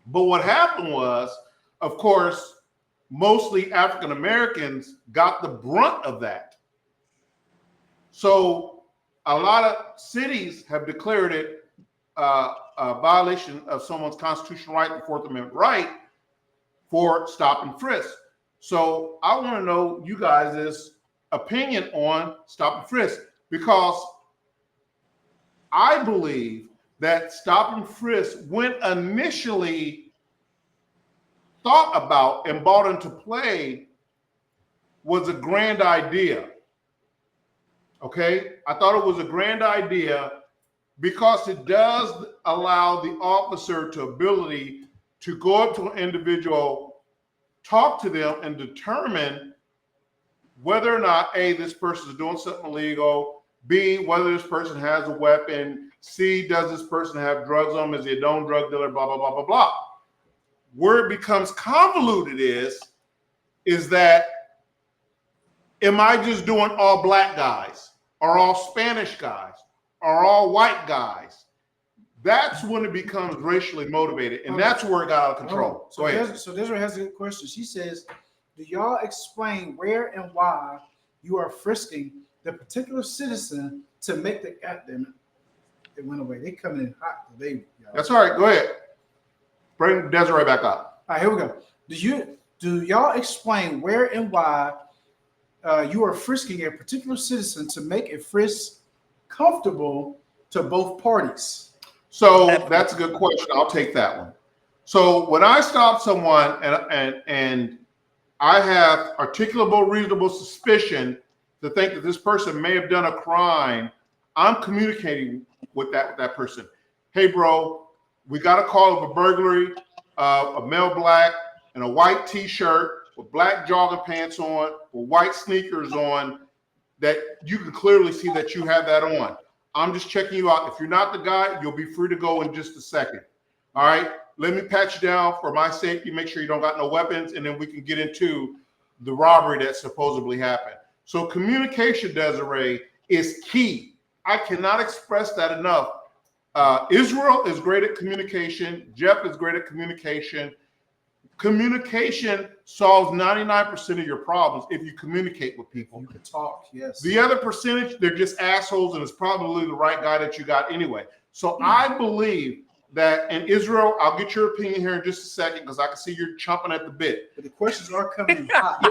But what happened was, of course, mostly African Americans got the brunt of that. So a lot of cities have declared it a violation of someone's constitutional right, the Fourth Amendment right, for stop and frisk. So I want to know you guys' opinion on stop and frisk, because I believe that stop and frisk, when initially thought about and brought into play, was a grand idea. Okay, I thought it was a grand idea because it does allow the officer to ability to go up to an individual, talk to them, and determine whether or not A, this person is doing something illegal, B, whether this person has a weapon, C, does this person have drugs on him, is he a known drug dealer, blah, blah, blah, blah, blah. Where it becomes convoluted is that, am I just doing all black guys, or all Spanish guys, or all white guys? That's when it becomes racially motivated, and that's where it got out of control. So Desiree has a good question. She says, do y'all explain where and why you are frisking the particular citizen to make the, goddamn it went away. They coming in hot today, y'all. That's all right. Go ahead. Bring Desiree back up. All right, here we go. Do y'all explain where and why you are frisking a particular citizen to make a frisk comfortable to both parties? So that's a good question. I'll take that one. So when I stop someone and I have articulable, reasonable suspicion to think that this person may have done a crime, I'm communicating with that person. Hey, bro, we got a call of a burglary, a male black in a white T-shirt with black jogging pants on, with white sneakers on, that you can clearly see that you have that on. I'm just checking you out. If you're not the guy, you'll be free to go in just a second. All right, let me pat you down for my safety, make sure you don't got no weapons, and then we can get into the robbery that supposedly happened. So communication, Desiree, is key. I cannot express that enough. Israel is great at communication. Jeff is great at communication. Communication solves 99% of your problems if you communicate with people. You can talk, yes. The other percentage, they're just assholes, and it's probably the right guy that you got anyway. So I believe that in Israel, I'll get your opinion here in just a second because I can see you're chomping at the bit. But the questions are coming in hot.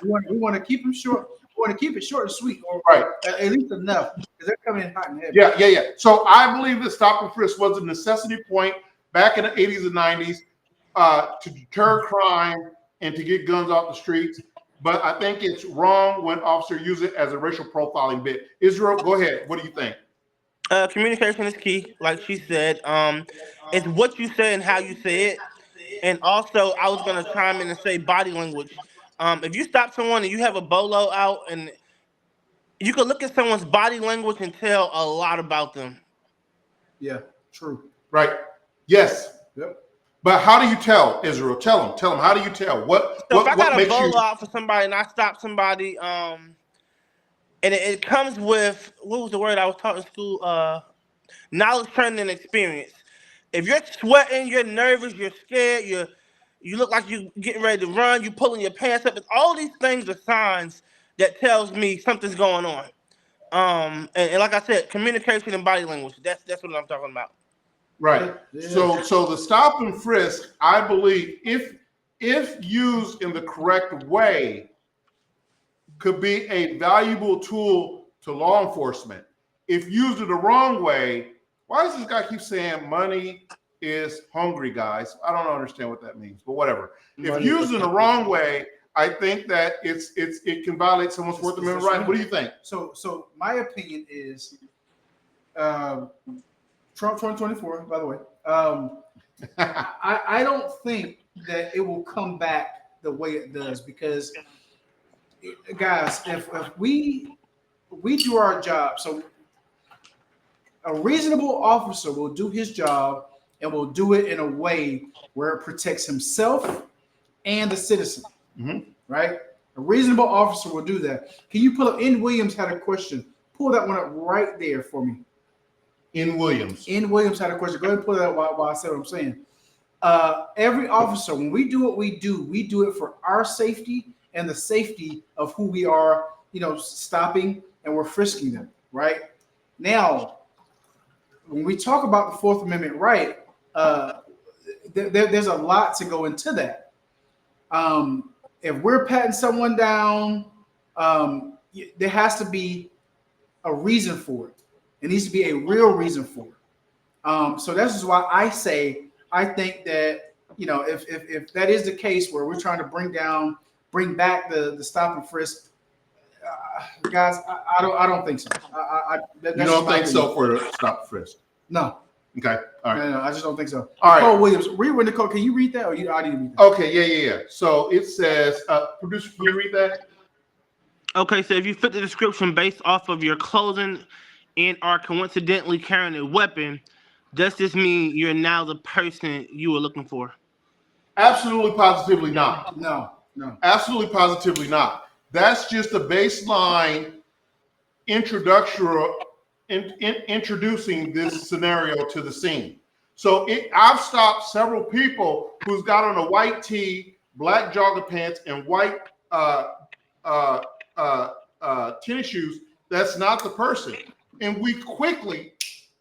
We want to keep them short. We want to keep it short and sweet, or right? At least enough, because they're coming in hot and heavy. Yeah. So I believe that stop and frisk was a necessity point back in the 80s and 90s to deter crime and to get guns off the streets. But I think it's wrong when officers use it as a racial profiling bit. Israel, go ahead. What do you think? Communication is key, like she said. It's what you say and how you say it. And also, I was going to chime in and say body language. If you stop someone and you have a bolo out, and you can look at someone's body language and tell a lot about them. Yeah, true. Right. Yes. Yep. But how do you tell, Israel? Tell them. How do you tell? So if I got a bolo out for somebody and I stop somebody, and it comes with, what was the word I was taught in school? Knowledge, training, and experience. If you're sweating, you're nervous, you're scared, you look like you're getting ready to run, you're pulling your pants up, all these things are signs that tells me something's going on. And like I said, communication and body language, that's what I'm talking about. Right. Yeah. So the stop and frisk, I believe, if used in the correct way, could be a valuable tool to law enforcement. If used in the wrong way, why does this guy keep saying money is hungry, guys? I don't understand what that means, but whatever. If used in the wrong way, I think that it can violate someone's Fourth Amendment right. What do you think? So my opinion is, Trump 2024, by the way. I don't think that it will come back the way it does, because, guys, if we do our job, so a reasonable officer will do his job and will do it in a way where it protects himself and the citizen, right? A reasonable officer will do that. Can you pull up? N. Williams had a question. Pull that one up right there for me. N. Williams had a question. Go ahead and pull that up while I say what I'm saying. Every officer, when we do what we do it for our safety and the safety of who we are, stopping, and we're frisking them, right? Now, when we talk about the Fourth Amendment right, there's a lot to go into that. If we're patting someone down, there has to be a reason for it. It needs to be a real reason for it. So this is why I say I think that if that is the case where we're trying to bring back the stop and frisk, guys, I don't think so. You don't think so for the stop and frisk? No. Okay. All right. No, I just don't think so. All right. Nicole Williams, read what Nicole. Can you read that, or you? I didn't read that. Okay. Yeah. So it says, producer, can you read that? Okay, so if you fit the description based off of your clothing and are coincidentally carrying a weapon, does this mean you're now the person you were looking for? Absolutely, positively not. No. Absolutely, positively not. That's just a baseline introducing this scenario to the scene. So I've stopped several people who's got on a white tee, black jogger pants, and white tennis shoes. That's not the person, and we quickly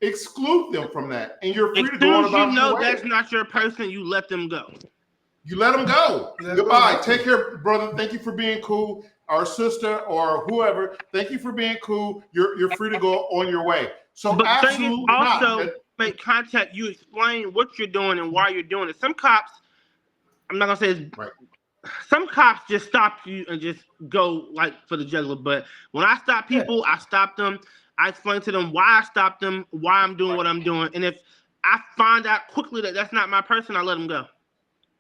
exclude them from that. And you're free to go on about your way. That's not your person, you let them go. You let them go. Goodbye. Take care, brother. Thank you for being cool. Our sister or whoever, thank you for being cool. You're free to go on your way. So but absolutely also not. Make contact. You explain what you're doing and why you're doing it. Some cops, I'm not gonna say it's right. Some cops just stop you and just go like for the jugular. But when I stop people, I stop them. I explain to them why I stopped them, why I'm doing what I'm doing, and if I find out quickly that that's not my person, I let them go.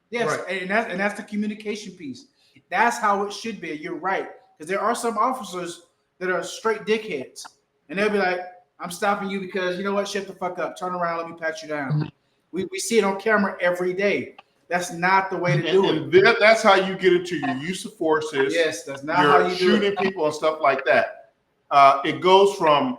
Yes, right. and that's the communication piece. That's how it should be. You're right, because there are some officers that are straight dickheads, and they'll be like, "I'm stopping you because you know what? Shut the fuck up. Turn around. Let me pat you down." We see it on camera every day. That's not the way to do it. And that's how you get into your use of forces. Yes, that's not how you do it. Shooting people and stuff like that. It goes from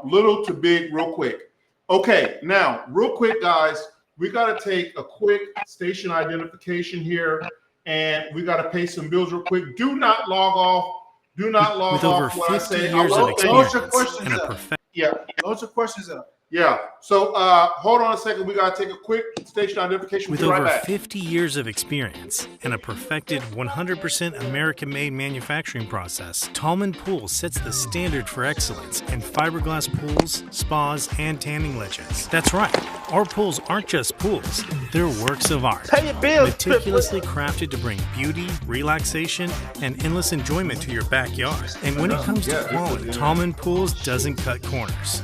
little to big real quick. Okay, now real quick, guys, we got to take a quick station identification here, and we got to pay some bills real quick. Do not log off. Do not log with off. With over 50 years of experience and a profession. Yeah. Loads of questions up. Yeah. So hold on a second. We got to take a quick station identification. With over 50 years of experience and a perfected 100% American-made manufacturing process, Tallman Pools sets the standard for excellence in fiberglass pools, spas, and tanning ledges. That's right. Our pools aren't just pools. They're works of art. Pay your bills. Meticulously crafted to bring beauty, relaxation, and endless enjoyment to your backyard. And when it comes to quality, Tallman Pools doesn't cut corners.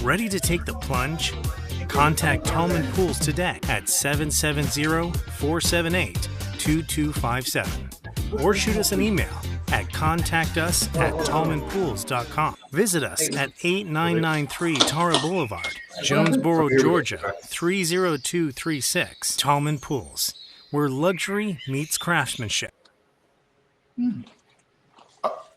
Ready to take the plunge? Contact Tallman Pools today at 770-478-2257 or shoot us an email at contactus@tallmanpools.com. Visit us at 8993 Tara Boulevard, Jonesboro, Georgia 30236. Tallman Pools, where luxury meets craftsmanship.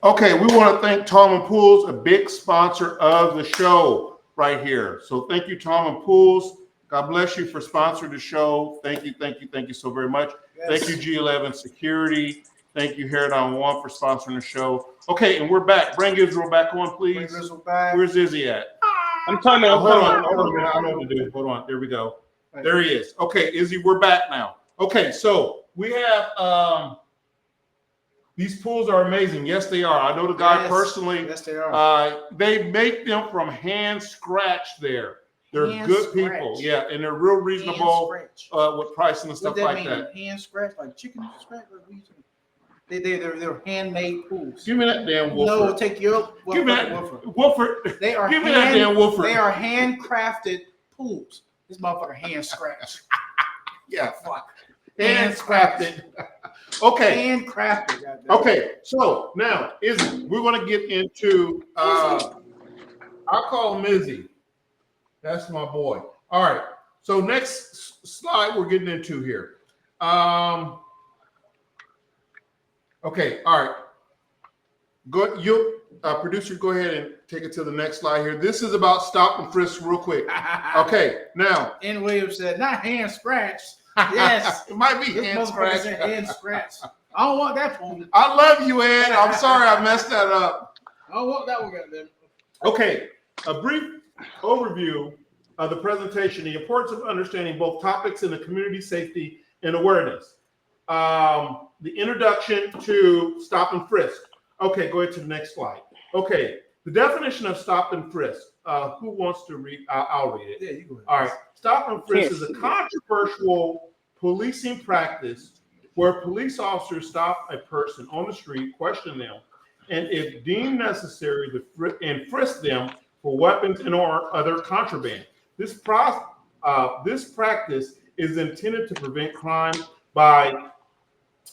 Okay, we want to thank Tallman Pools, a big sponsor of the show right here. So thank you, Tallman Pools. God bless you for sponsoring the show. Thank you so very much. Yes. Thank you, G11 Security. Thank you, Hair Down One, for sponsoring the show. Okay, and we're back. Bring Israel back on, please. Bring Israel back. Where's Izzy at? I'm talking about. Hold on, man. I don't know what to do. Hold on. There we go. There he is. Okay, Izzy, we're back now. Okay, so we have these pools are amazing. Yes, they are. I know the guy personally. Yes, they are. They make them from hand scratch there. They're good people. Yeah, and they're real reasonable with pricing and stuff like that. Hand scratch, like chicken scratch? They're handmade pools. Give me that damn woofer. No, take your give me that woofer. They are give me that damn woofer. They are handcrafted pools. This motherfucker hand scratch. Yeah, fuck. Handcrafted. Okay. Handcrafted. Okay, so now Izzy, we're going to get into. I call him Izzy. That's my boy. All right. So next slide we're getting into here. Okay. All right. Go. You producer, go ahead and take it to the next slide here. This is about stop and frisk real quick. Okay. Now. N. Williams said, not hand scratch. Yes, it might be hand scratch. Hand scratch. I don't want that pool. I love you, Ed. I'm sorry I messed that up. I don't want that one, goddamn. Okay, a brief overview of the presentation: the importance of understanding both topics in the community safety and awareness. The introduction to stop and frisk. Okay, go ahead to the next slide. Okay, the definition of stop and frisk. Who wants to read? I'll read it. Yeah, you go ahead. All right. Stop and frisk is a controversial policing practice where police officers stop a person on the street, question them, and if deemed necessary, and frisk them for weapons and or other contraband. This practice is intended to prevent crime by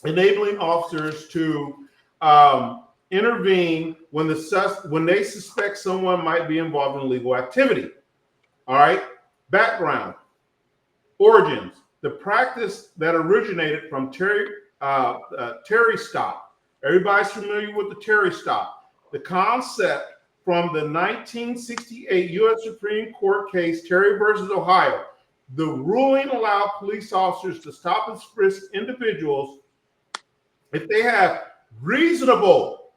enabling officers to intervene when they suspect someone might be involved in illegal activity. All right. Background. Origins. The practice that originated from Terry stop. Everybody's familiar with the Terry stop. The concept from the 1968 U.S. Supreme Court case Terry versus Ohio. The ruling allowed police officers to stop and frisk individuals if they have reasonable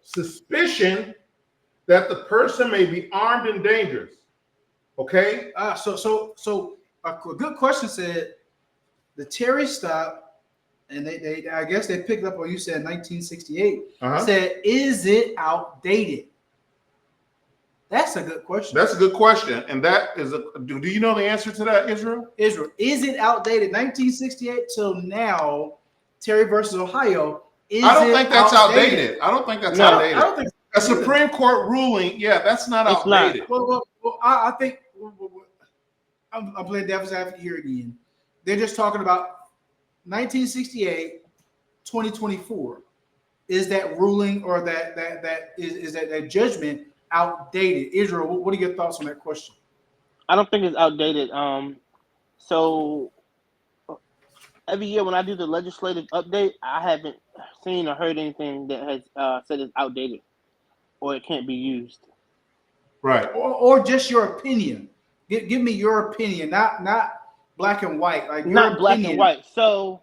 suspicion that the person may be armed and dangerous. Okay. So a good question said the Terry stop, and they I guess they picked up what you said 1968. Said, is it outdated? That's a good question. That's a good question, and that is do you know the answer to that, Israel? Israel, is it outdated? 1968 till now, Terry versus Ohio. I don't think that's outdated. I don't think that's outdated. I don't think a Supreme Court ruling. Yeah, that's not outdated. Well, I think I'm playing devil's advocate here again. They're just talking about 1968, 2024. Is that ruling or that judgment outdated? Israel, what are your thoughts on that question? I don't think it's outdated. So every year when I do the legislative update, I haven't seen or heard anything that has said it's outdated or it can't be used. Right. Or just your opinion. Give me your opinion, not black and white. Like not black and white. So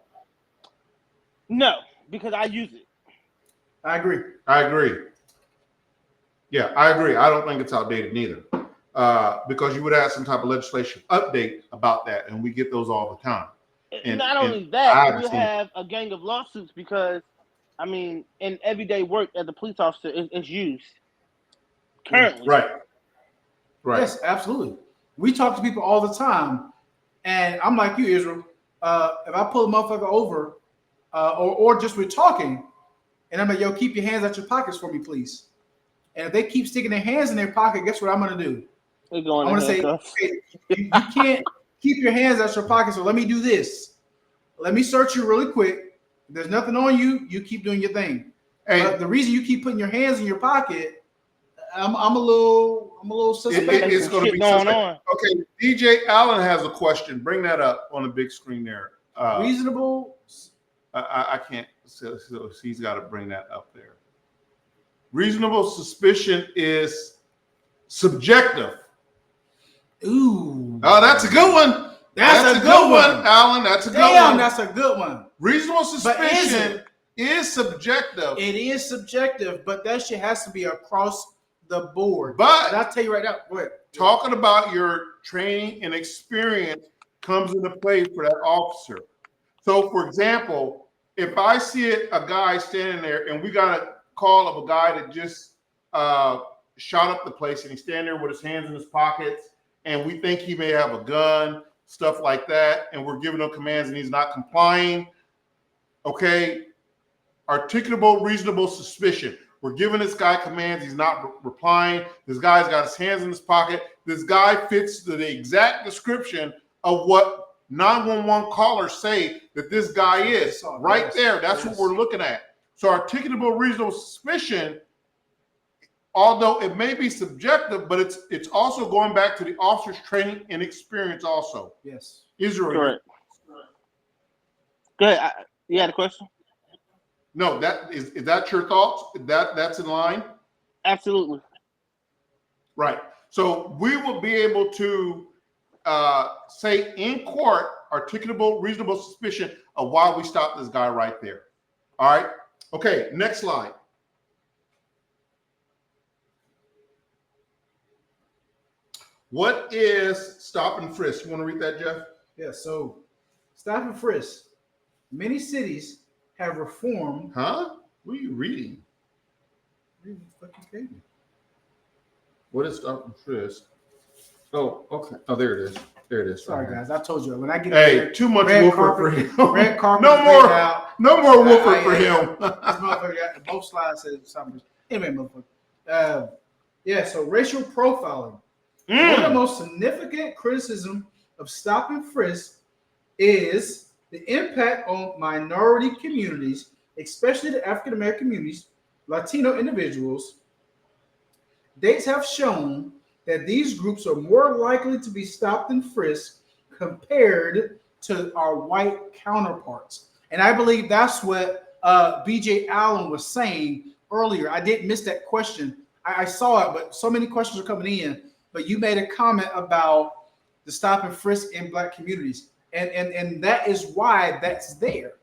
no, because I use it. I agree. Yeah, I agree. I don't think it's outdated neither. Because you would have some type of legislation update about that, and we get those all the time. And not only that, we have a gang of lawsuits because, I mean, in everyday work as a police officer, it's used currently. Right. Yes, absolutely. We talk to people all the time, and I'm like you, Israel. If I pull a motherfucker over, or just we're talking, and I'm like, yo, keep your hands out your pockets for me, please. And if they keep sticking their hands in their pocket, guess what I'm going to do? I'm going to say, hey, you can't keep your hands out your pocket, so let me do this. Let me search you really quick. If there's nothing on you, you keep doing your thing. Hey, but the reason you keep putting your hands in your pocket, I'm a little suspect. It's going to be going on. Okay, DJ Allen has a question. Bring that up on the big screen there. Reasonable. I can't. So he's got to bring that up there. Reasonable suspicion is subjective. Ooh. Oh, that's a good one. That's a good one, Alan. That's a good one. That's a good one. Reasonable suspicion is subjective. It is subjective, but that shit has to be across the board. But I'll tell you right now. Go ahead. Talking about your training and experience comes into play for that officer. So, for example, if I see a guy standing there and we got a call of a guy that just shot up the place and he's standing there with his hands in his pockets and we think he may have a gun, stuff like that, and we're giving him commands and he's not complying, okay, articulable reasonable suspicion. We're giving this guy commands, he's not replying. This guy's got his hands in his pocket. This guy fits the exact description of what 911 callers say that this guy is. Right there, that's what we're looking at. So articulable reasonable suspicion, although it may be subjective, but it's also going back to the officer's training and experience also. Yes. Israel. Correct. Go ahead. You had a question? No, that is that your thoughts? That's in line? Absolutely. Right. So we will be able to say in court, articulable reasonable suspicion of why we stopped this guy right there. All right. Okay, next slide. What is stop and frisk? You want to read that, Jeff? Yeah, so stop and frisk. Many cities have reformed. Huh? What are you reading? What is stop and frisk? Oh, okay. Oh, there it is. There it is. Sorry, guys. I told you when I get there, too much woofer for him. Red carpet. No more woofer for him. This motherfucker got both slides said something. Anyway, motherfucker. Yeah, so racial profiling. One of the most significant criticism of stop and frisk is the impact on minority communities, especially the African American communities, Latino individuals. Dates have shown that these groups are more likely to be stopped and frisked compared to our white counterparts. And I believe that's what BJ Allen was saying earlier. I didn't miss that question. I saw it, but so many questions are coming in. But you made a comment about the stop and frisk in black communities. And that is why that's there.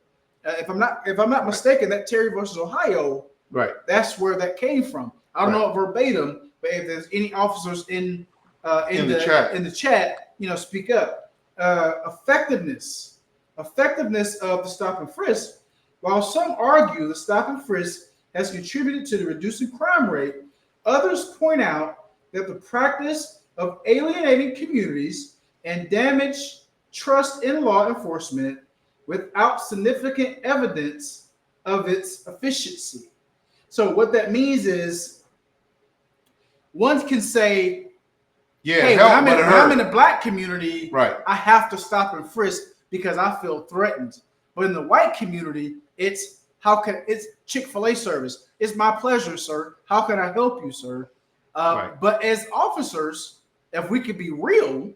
If I'm not mistaken, that Terry versus Ohio, Right. that's where that came from. I don't know it verbatim, but if there's any officers in the chat, speak up. Effectiveness of the stop and frisk. While some argue the stop and frisk has contributed to the reducing crime rate, others point out that the practice of alienating communities and damage trust in law enforcement without significant evidence of its efficiency. So what that means is one can say, hey, when I'm in the black community, right, I have to stop and frisk because I feel threatened. But in the white community, it's Chick-fil-A service. It's my pleasure, sir. How can I help you, sir? But as officers, if we could be real,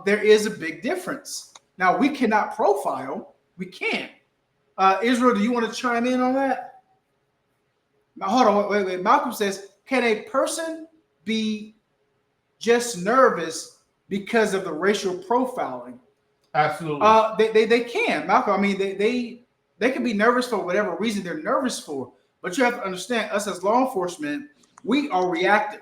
there is a big difference. Now, we cannot profile. We can't. Israel, do you want to chime in on that? Now, hold on. Wait. Malcolm says, can a person be just nervous because of the racial profiling? Absolutely. They can, Malcolm. I mean, they can be nervous for whatever reason they're nervous for. But you have to understand, us as law enforcement, we are reactive.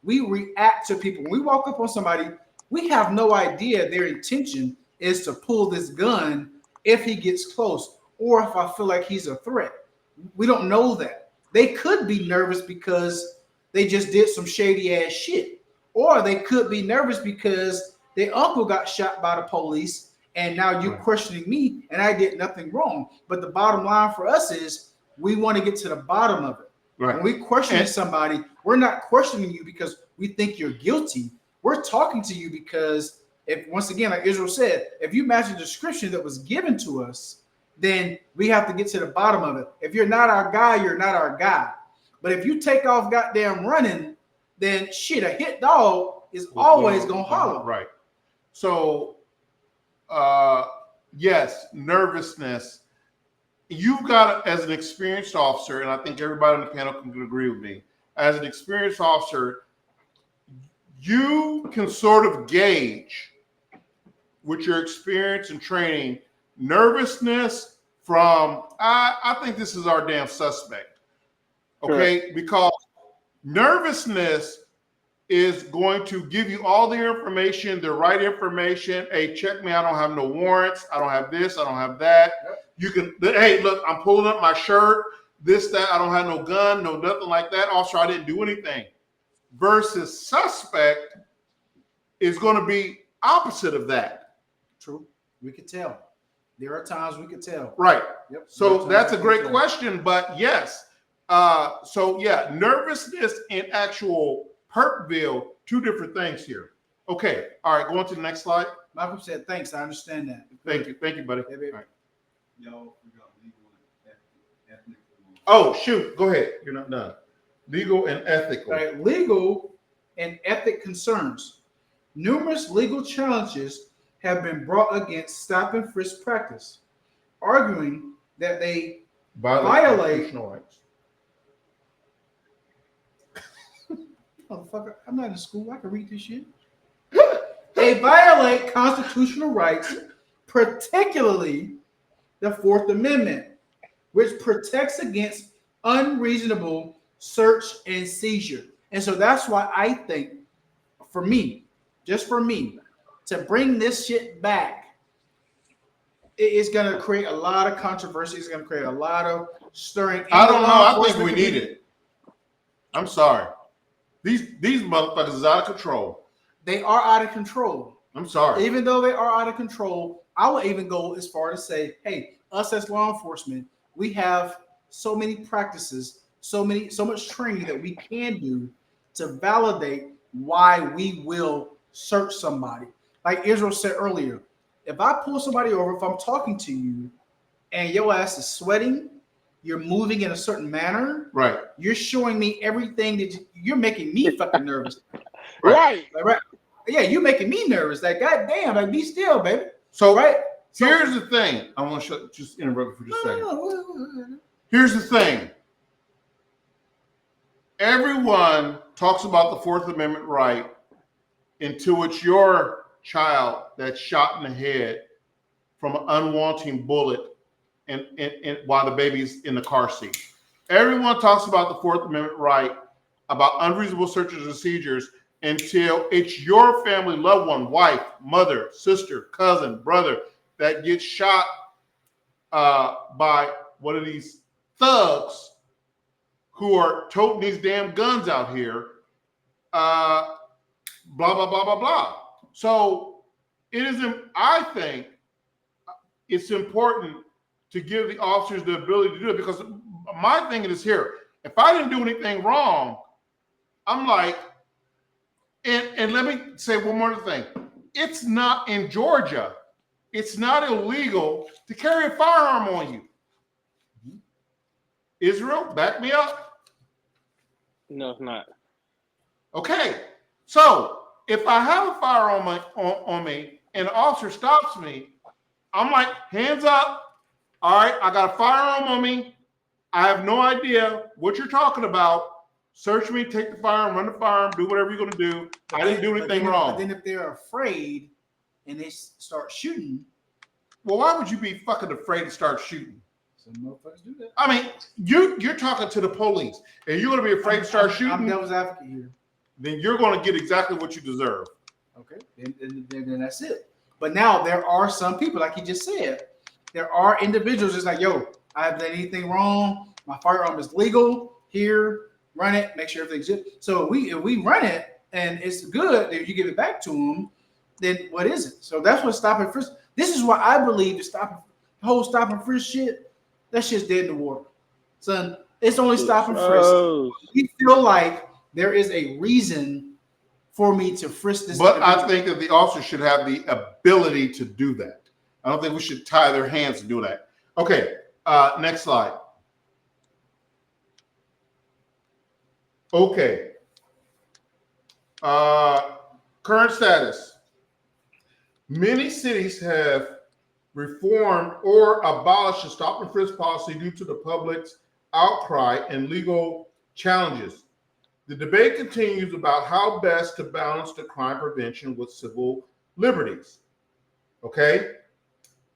We react to people. When we walk up on somebody, we have no idea their intention is to pull this gun if he gets close or if I feel like he's a threat. We don't know that. They could be nervous because they just did some shady ass shit. Or they could be nervous because their uncle got shot by the police and now you're questioning me and I did nothing wrong. But the bottom line for us is we want to get to the bottom of it. Right. When we question somebody, we're not questioning you because we think you're guilty. We're talking to you because once again, like Israel said, if you match the description that was given to us, then we have to get to the bottom of it. If you're not our guy, you're not our guy. But if you take off goddamn running, then shit, a hit dog is always going to holler. Right. So, yes, nervousness. You've got, as an experienced officer, and I think everybody on the panel can agree with me, as an experienced officer, you can sort of gauge with your experience and training nervousness from, I think this is our damn suspect. Okay? Sure. Because nervousness is going to give you all the information, the right information. Hey, check me. I don't have no warrants. I don't have this. I don't have that. You can, hey, look, I'm pulling up my shirt, this, that. I don't have no gun, no nothing like that. Officer, I didn't do anything. Versus suspect is going to be opposite of that. True. We could tell. There are times we could tell. Right. Yep. So that's a great question, but yes. So yeah, nervousness and actual Perkville, two different things here. Okay. All right. Going to the next slide. Malcolm said, thanks. I understand that. Thank you. Thank you, buddy. Yeah, all right. Y'all forgot legal and ethnic. Oh, shoot. Go ahead. You're not done. Legal and ethical. All right. Legal and ethic concerns. Numerous legal challenges have been brought against stop and frisk practice, arguing that they violate constitutional rights. Motherfucker, I'm not in school. I can read this shit. They violate constitutional rights, particularly the Fourth Amendment, which protects against unreasonable search and seizure. And so that's why I think, for me, just for me, to bring this shit back, it's going to create a lot of controversy. It's going to create a lot of stirring. I don't know. I think we need it. I'm sorry. These motherfuckers is out of control. They are out of control. I'm sorry. Even though they are out of control, I would even go as far to say, hey, us as law enforcement, we have so many practices so much training that we can do to validate why we will search somebody. Like Israel said earlier, if I pull somebody over, if I'm talking to you and your ass is sweating, you're moving in a certain manner, Right. You're showing me everything that you're making me fucking nervous. Right. Right. Yeah, you're making me nervous. Like, goddamn, like, be still, baby. So right. Here's the thing. I want to just interrupt you for just a second. Here's the thing. Everyone talks about the Fourth Amendment right until it's your child that's shot in the head from an unwanted bullet and while the baby's in the car seat. Everyone talks about the Fourth Amendment right, about unreasonable searches and seizures until it's your family loved one, wife, mother, sister, cousin, brother, that gets shot by one of these thugs who are toting these damn guns out here, blah, blah, blah, blah, blah. So it isn't, I think it's important to give the officers the ability to do it, because my thing is here, if I didn't do anything wrong, I'm like, and let me say one more thing. It's not in Georgia. It's not illegal to carry a firearm on you. Israel, back me up. No, it's not. Okay. So if I have a firearm on me and the officer stops me, I'm like, hands up. All right, I got a firearm on me. I have no idea what you're talking about. Search me, take the firearm, run the firearm, do whatever you're going to do. I didn't do anything wrong. But then if they're afraid and they start shooting. Well, why would you be fucking afraid to start shooting? Some motherfuckers do that. I mean, you're talking to the police and you're going to be afraid to start shooting. I'm devil's advocate here. Then you're going to get exactly what you deserve. Okay, then that's it. But now there are some people, like he just said, there are individuals just like, yo, I haven't done anything wrong. My firearm is legal. Here, run it. Make sure everything's good. So if we run it and it's good, if you give it back to them, then what is it? So that's what stop and frisk. This is why I believe the whole stop and frisk shit. That shit's dead in the water, son. It's only stop and frisk. We feel like there is a reason for me to frisk this. But I think that the officer should have the ability to do that. I don't think we should tie their hands to do that. Okay, next slide. Okay. Current status. Many cities have reformed or abolished the stop and frisk policy due to the public's outcry and legal challenges. The debate continues about how best to balance the crime prevention with civil liberties. Okay?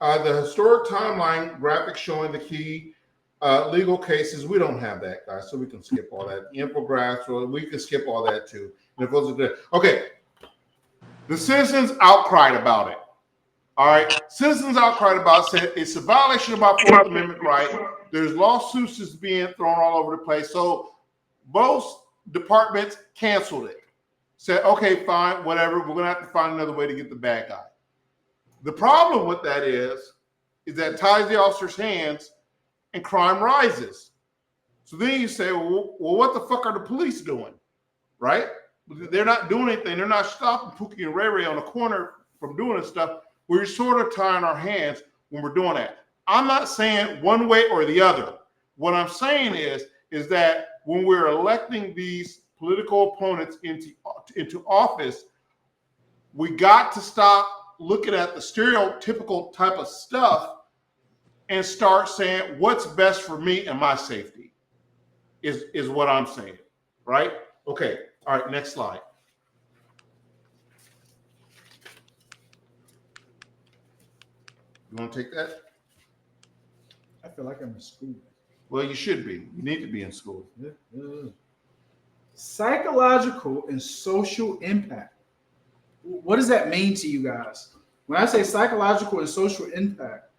The historic timeline graphic showing the key legal cases, we don't have that, guys, so we can skip all that. Infographics, or we can skip all that too. And it goes to okay. The citizens outcried about it. All right. Citizens outcried about it, said it's a violation of our Fourth Amendment right. There's lawsuits that's being thrown all over the place. So both departments canceled it. Said, okay, fine, whatever. We're going to have to find another way to get the bad guy. The problem with that is that ties the officer's hands and crime rises. So then you say, well, what the fuck are the police doing? Right? They're not doing anything. They're not stopping Pookie and Ray Ray on the corner from doing this stuff. We're sort of tying our hands when we're doing that. I'm not saying one way or the other. What I'm saying is that when we're electing these political opponents into office, we got to stop looking at the stereotypical type of stuff and start saying what's best for me and my safety is what I'm saying, right? Okay, all right, next slide. You want to take that? I feel like I'm in school. Well, you should be. You need to be in school. Psychological and social impact. What does that mean to you guys? When I say psychological and social impact,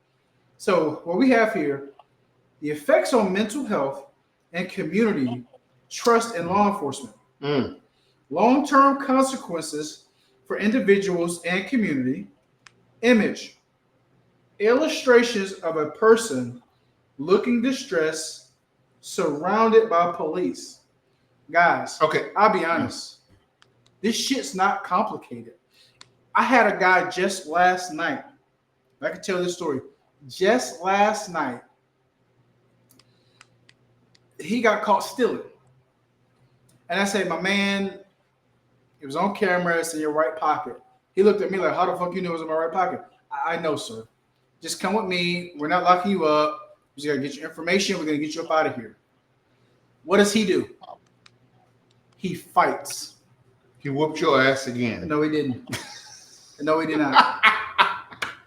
so what we have here, the effects on mental health and community trust in law enforcement, long-term consequences for individuals and community, image, illustrations of a person looking distressed surrounded by police. Guys, Okay. I'll be honest. This shit's not complicated. I had a guy just last night. I can tell this story. Just last night, he got caught stealing. And I said, my man, it was on camera. It's in your right pocket. He looked at me like, how the fuck you know it was in my right pocket? I know, sir. Just come with me. We're not locking you up. We just got to get your information. We're going to get you up out of here. What does he do? He fights. He whooped your ass again. No, he didn't. No, he did not.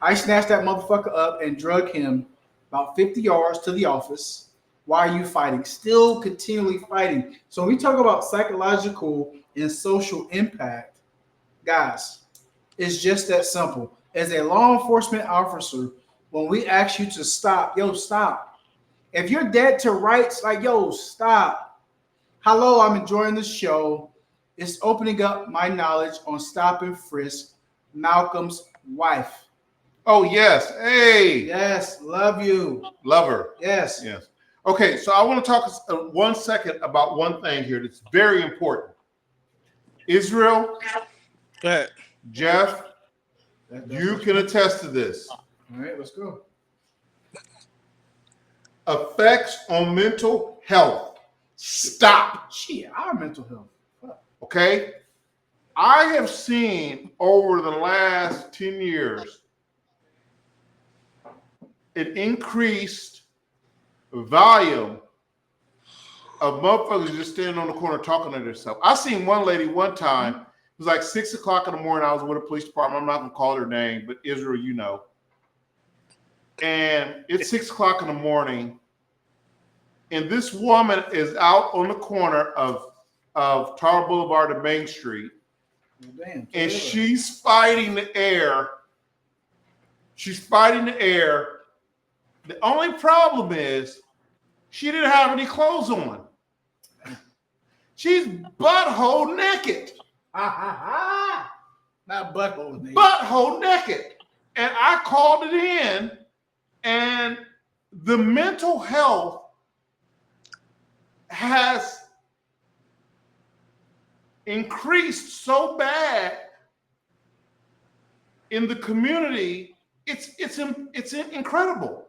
I snatched that motherfucker up and drug him about 50 yards to the office. Why are you fighting? Still continually fighting. So when we talk about psychological and social impact, guys, it's just that simple. As a law enforcement officer, when we ask you to stop, yo, stop. If you're dead to rights, like, yo, stop. Hello, I'm enjoying the show. It's opening up my knowledge on Stop-and-Frisk, Malcolm's wife. Oh, yes. Hey. Yes, love you. Love her. Yes. Yes. Okay, so I want to talk 1 second about one thing here that's very important. Israel, Go ahead. Jeff, you can attest to this. All right, let's go. Effects on mental health. Stop. Shit, our mental health. Fuck. Okay? I have seen over the last 10 years an increased volume of motherfuckers just standing on the corner talking to themselves. I seen one lady one time, it was like 6 o'clock in the morning. I was with a police department. I'm not going to call her name, but Israel, you know. And it's 6 o'clock in the morning, and this woman is out on the corner of Tar Boulevard and Main Street, Damn, and she's fighting the air. She's fighting the air. The only problem is she didn't have any clothes on. She's butthole naked. Not butthole naked. Butthole naked. And I called it in, and the mental health has increased so bad in the community. It's incredible.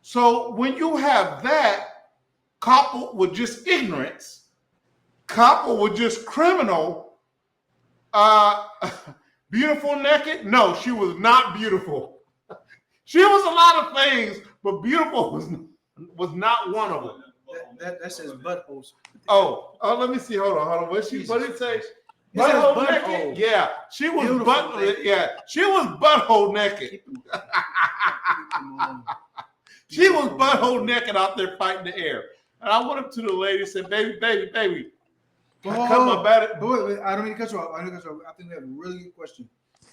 So when you have that coupled with just ignorance, coupled with just criminal, beautiful naked? No, she was not beautiful. She was a lot of things, but beautiful was not one of them. That says buttholes. Oh, let me see. Hold on. What did it say? Butthole Butthole naked? Yeah, she was she was butthole naked. She was butthole naked out there fighting the air. And I went up to the lady and said, baby. I cut my batter. Wait, I don't mean to cut you off. I think we have a really good question.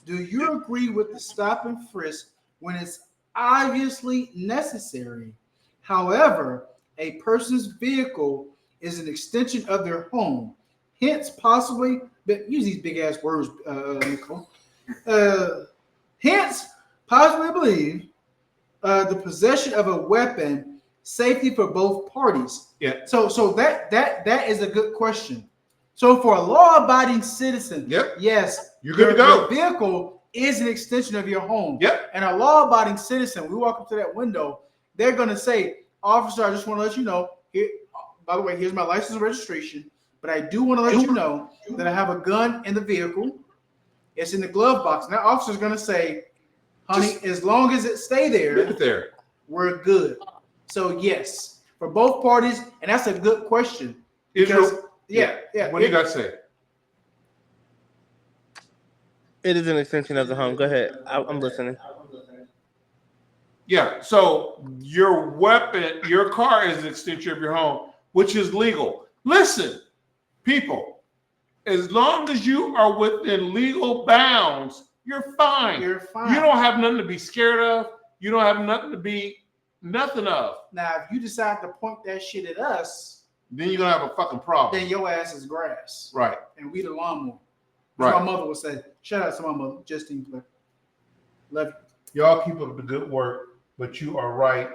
Do you agree with the stop and frisk when it's obviously necessary? However, a person's vehicle is an extension of their home. Hence, possibly, but use these big ass words, Nicole. Hence, possibly believe the possession of a weapon, safety for both parties. Yeah. So that is a good question. So for a law-abiding citizen, yep, yes, you're good to go. Your vehicle is an extension of your home. Yep. And a law-abiding citizen, we walk up to that window, they're gonna say, "Officer, I just want to let you know. Here, by the way, here's my license and registration. But I do want to let you know that I have a gun in the vehicle. It's in the glove box." And that officer's gonna say, "Honey, as long as it stay there, we're good." So yes, for both parties, and that's a good question. Because yeah. What do you got to say? It is an extension of the home. Go ahead. I'm listening. Yeah. So your weapon, your car is an extension of your home, which is legal. Listen, people, as long as you are within legal bounds, you're fine. You're fine. You don't have nothing to be scared of. You don't have nothing to be nothing of. Now, if you decide to point that shit at us, then you're gonna have a fucking problem. then your ass is grass. Right. And we the lawnmower. Right. My mother would say, shout out to my mother, Justine Blair. Love you. Y'all keep up the good work, but you are right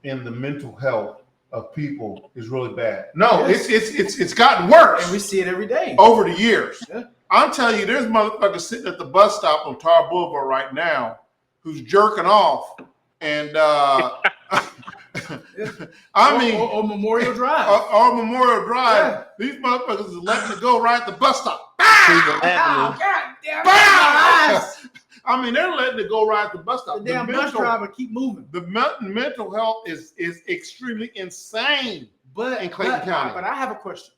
in the mental health of people is really bad. No, Yes. it's gotten worse And we see it every day. over the years. Yeah. I'm telling you, there's motherfuckers sitting at the bus stop on Tar Boulevard right now who's jerking off, and I mean, or Memorial Drive. or Memorial Drive. Yeah. These motherfuckers is letting it go right at the bus stop. Oh, God damn Bah! it. I mean, they're letting it go right at the bus stop. The damn bus driver keep moving. The mental health is extremely insane in Clayton County. But I have a question.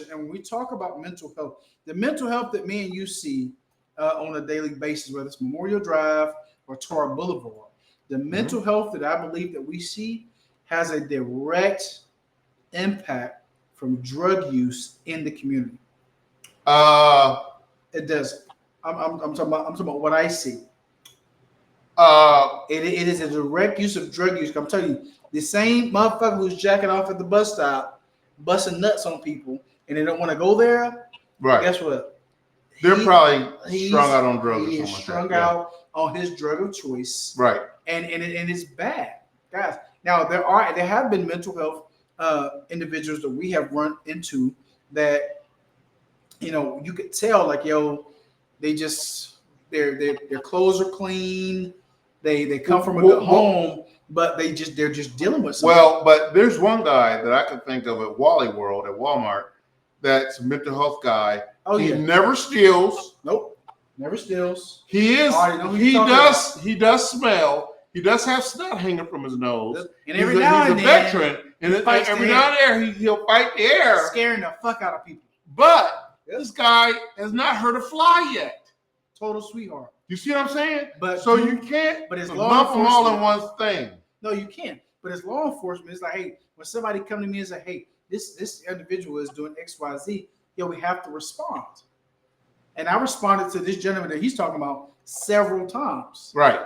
And when we talk about mental health, the mental health that me and you see on a daily basis, whether it's Memorial Drive or Tar Boulevard, the mental health that I believe that we see has a direct impact from drug use in the community. It does. I'm talking about what I see. It is a direct use of drug use. I'm telling you, the same motherfucker who's jacking off at the bus stop, busting nuts on people, and they don't want to go there. Right. Guess what? They're probably strung out on drugs. He is strung out on his drug of choice. Right. And it's bad, guys. Now there have been mental health individuals that we have run into that, you know, you could tell like, yo, they just their clothes are clean, they come from a good home, but they're just dealing with something. Well, but there's one guy that I can think of at Wally World at Walmart that's a mental health guy. Oh, he yeah. never steals. Nope, never steals. He is. I already know who He you're talking does. about. He does smell. He does have snot hanging from his nose. And every now and he's a then, veteran, and he fights every the now and then he'll fight the air. scaring the fuck out of people. But this guy has not hurt a fly yet. Total sweetheart. You see what I'm saying? But so you can't but it's lump them all in enforcement. one thing. No, you can't. But as law enforcement, it's like, hey, when somebody come to me and say, hey, this individual is doing X, Y, Z, yo, we have to respond. And I responded to this gentleman that he's talking about several times. Right.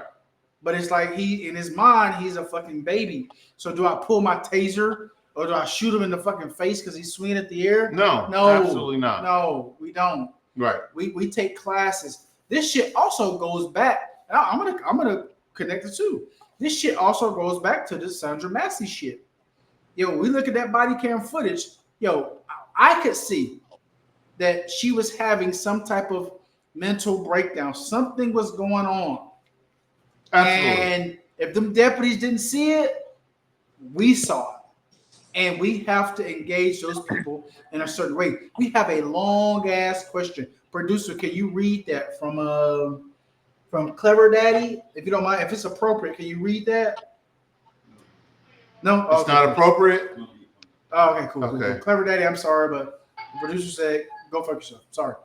But it's like he, in his mind, he's a fucking baby. So do I pull my taser or do I shoot him in the fucking face because he's swinging at the air? No, absolutely not. No, we don't. Right. We take classes. This shit also goes back. I'm gonna connect the two. This shit also goes back to the Sandra Massey shit. Yo, we look at that body cam footage. Yo, I could see that she was having some type of mental breakdown. Something was going on. Absolutely. And if them deputies didn't see it, we saw it. And we have to engage those people in a certain way. We have a long ass question. Producer, can you read that from Clever Daddy? If you don't mind, if it's appropriate, can you read that? No, It's not appropriate. Oh, okay, cool. Okay. Cool. Clever Daddy, I'm sorry, but the producer said, "Go fuck yourself." Sorry.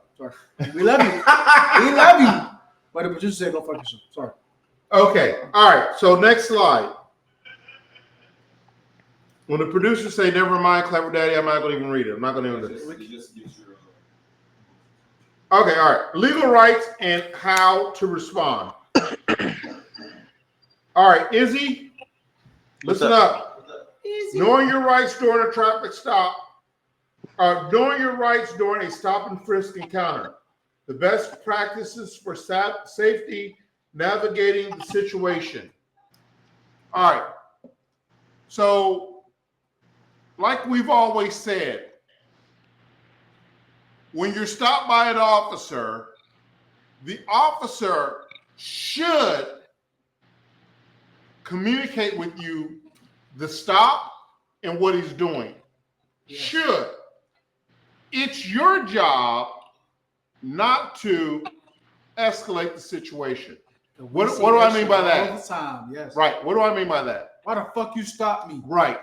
We love you. We love you. But the producer said, "Go fuck yourself." Sorry. Okay. All right. So next slide. When the producers say, "Never mind, Clever Daddy," I'm not going to even read it. I'm not going to even do it. Just get your Okay. All right. Legal rights and how to respond. All right, Izzy, listen up. Knowing your rights during a traffic stop, knowing your rights during a stop and frisk encounter. The best practices for safety, navigating the situation. All right. So, like we've always said, when you're stopped by an officer, the officer should communicate with you the stop and what he's doing. Yes. Should. It's your job not to escalate the situation. What do I mean by that? All the time, yes. Right. What do I mean by that? Why the fuck you stop me? Right.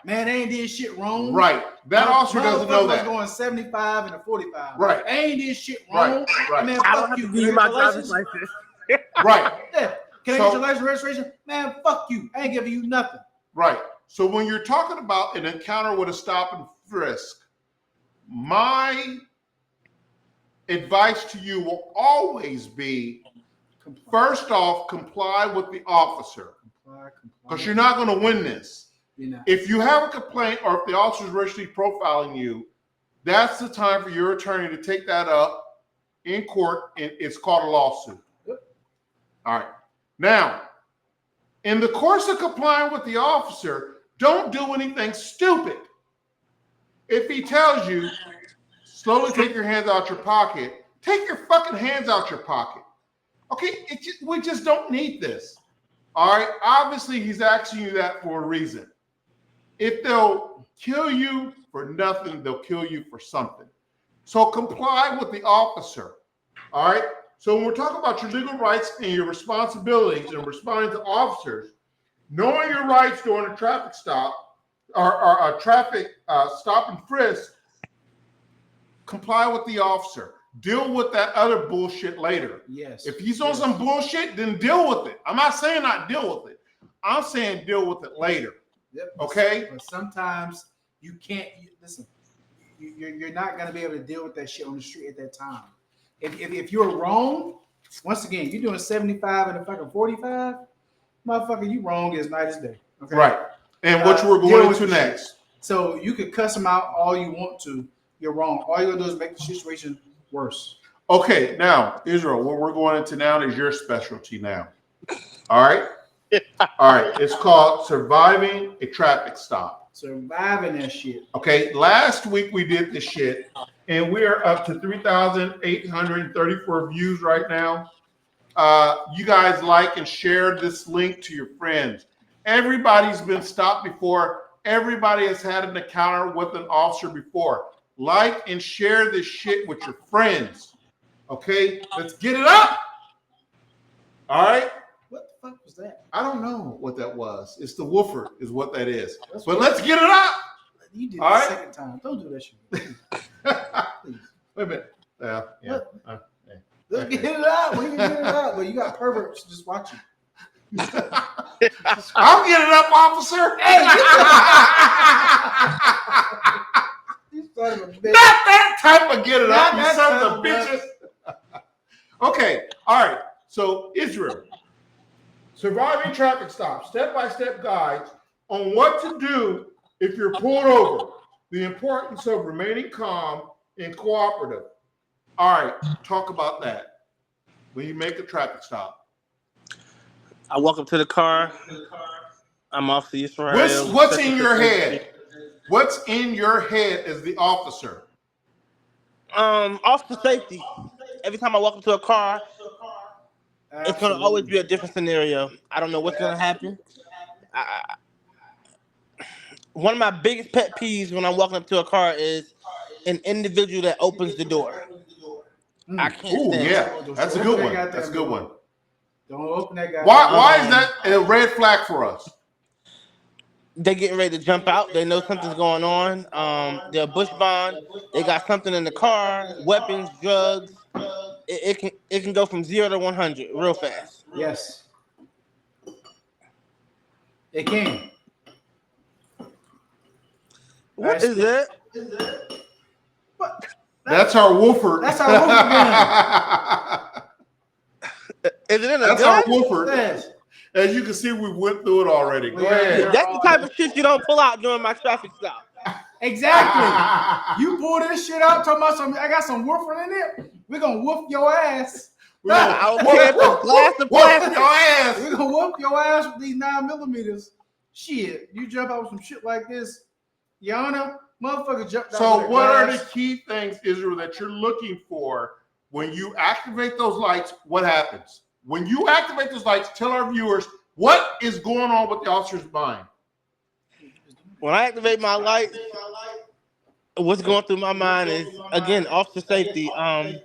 Man, they ain't did shit wrong. Right. That officer doesn't know that. Going 75 and a 45. Right. They ain't did shit wrong. Right. Man, I fuck don't have you. to give you my driver's license. Right. Yeah. Can I get your license registration? Man, fuck you. I ain't giving you nothing. Right. So when you're talking about an encounter with a stop and frisk, my advice to you will always be, first off, comply with the officer. Because you're not going to win this. If you have a complaint or if the officer is racially profiling you, that's the time for your attorney to take that up in court, and it's called a lawsuit. All right. Now, In the course of complying with the officer, don't do anything stupid. If he tells you, slowly take your hands out your pocket, take your fucking hands out your pocket. Okay, we just don't need this. All right, obviously he's asking you that for a reason. If they'll kill you for nothing, they'll kill you for something. So comply with the officer. All right. So when we're talking about your legal rights and your responsibilities and responding to officers, knowing your rights during a traffic stop or a traffic stop and frisk, comply with the officer. Deal with that other bullshit later. Yes. If he's on some bullshit, then deal with it. I'm not saying not deal with it. I'm saying deal with it later. Yep. Okay. But sometimes you can't. Listen, you're not gonna be able to deal with that shit on the street at that time. If you're wrong, once again, you're doing 75 and a fucking 45, motherfucker, you wrong as night as day. Okay? Right. And what we're going into next. So you could cuss them out all you want to. You're wrong. All you're gonna do is make the situation worse. Okay, now, Israel, what we're going into now is your specialty now. All right? All right. It's called surviving a traffic stop. Surviving that shit. Okay, last week we did this shit, and we are up to 3,834 views right now. You guys like and share this link to your friends. Everybody's been stopped before. Everybody has had an encounter with an officer before. Like and share this shit with your friends. Okay, let's get it up. All right. What the fuck was that? I don't know what that was. It's the woofer, is what that is. But let's get it up. You did it all the right? second time. Don't do that shit. Please. Wait a minite. Yeah. Let's get it out. We can get it out. But you got perverts just watching. I'll get it up, officer. Hey, you son of a bitch. Not that type of get it Not up, you that son type of a of bitches. Okay, all right. So Israel, surviving traffic stops, step-by-step guides on what to do if you're pulled over. The importance of remaining calm and cooperative. All right, talk about that. When you make a traffic stop. I walk up to the car. I'm Officer Israel. What's in your head? What's in your head as the officer? Officer safety. Every time I walk into a car, it's going to always be a different scenario. I don't know what's going to happen. One of my biggest pet peeves when I'm walking up to a car is an individual that opens the door. I can't stand yeah, it. that's a good one. That's a good one. Don't open that guy. Why is that a red flag for us? They getting ready to jump out. They know something's going on. They're bush bond. They got something in the car, weapons, drugs. It can go from 0 to 100 real fast. Yes. It can. What is that? What? That's our woofer. That's our woofer. Is it in a That's gun? our woofer. Yes. As you can see, we went through it already. Go ahead. That's the type of shit you don't pull out during my traffic stop. Exactly. You pull this shit out, talking about I got some woofer in it. We're gonna whoop your ass. I don't care if it's glass or plastic. Your ass. We're gonna whoop your ass with these 9mm. Shit, you jump out with some shit like this, Your Honor, motherfucker jumped out. So with what are glass. the key things, Israel, that you're looking for when you activate those lights? What happens? When you activate those lights, tell our viewers what is going on with the officer's mind. When I activate my lights, what's going through my mind is, again, officer safety. I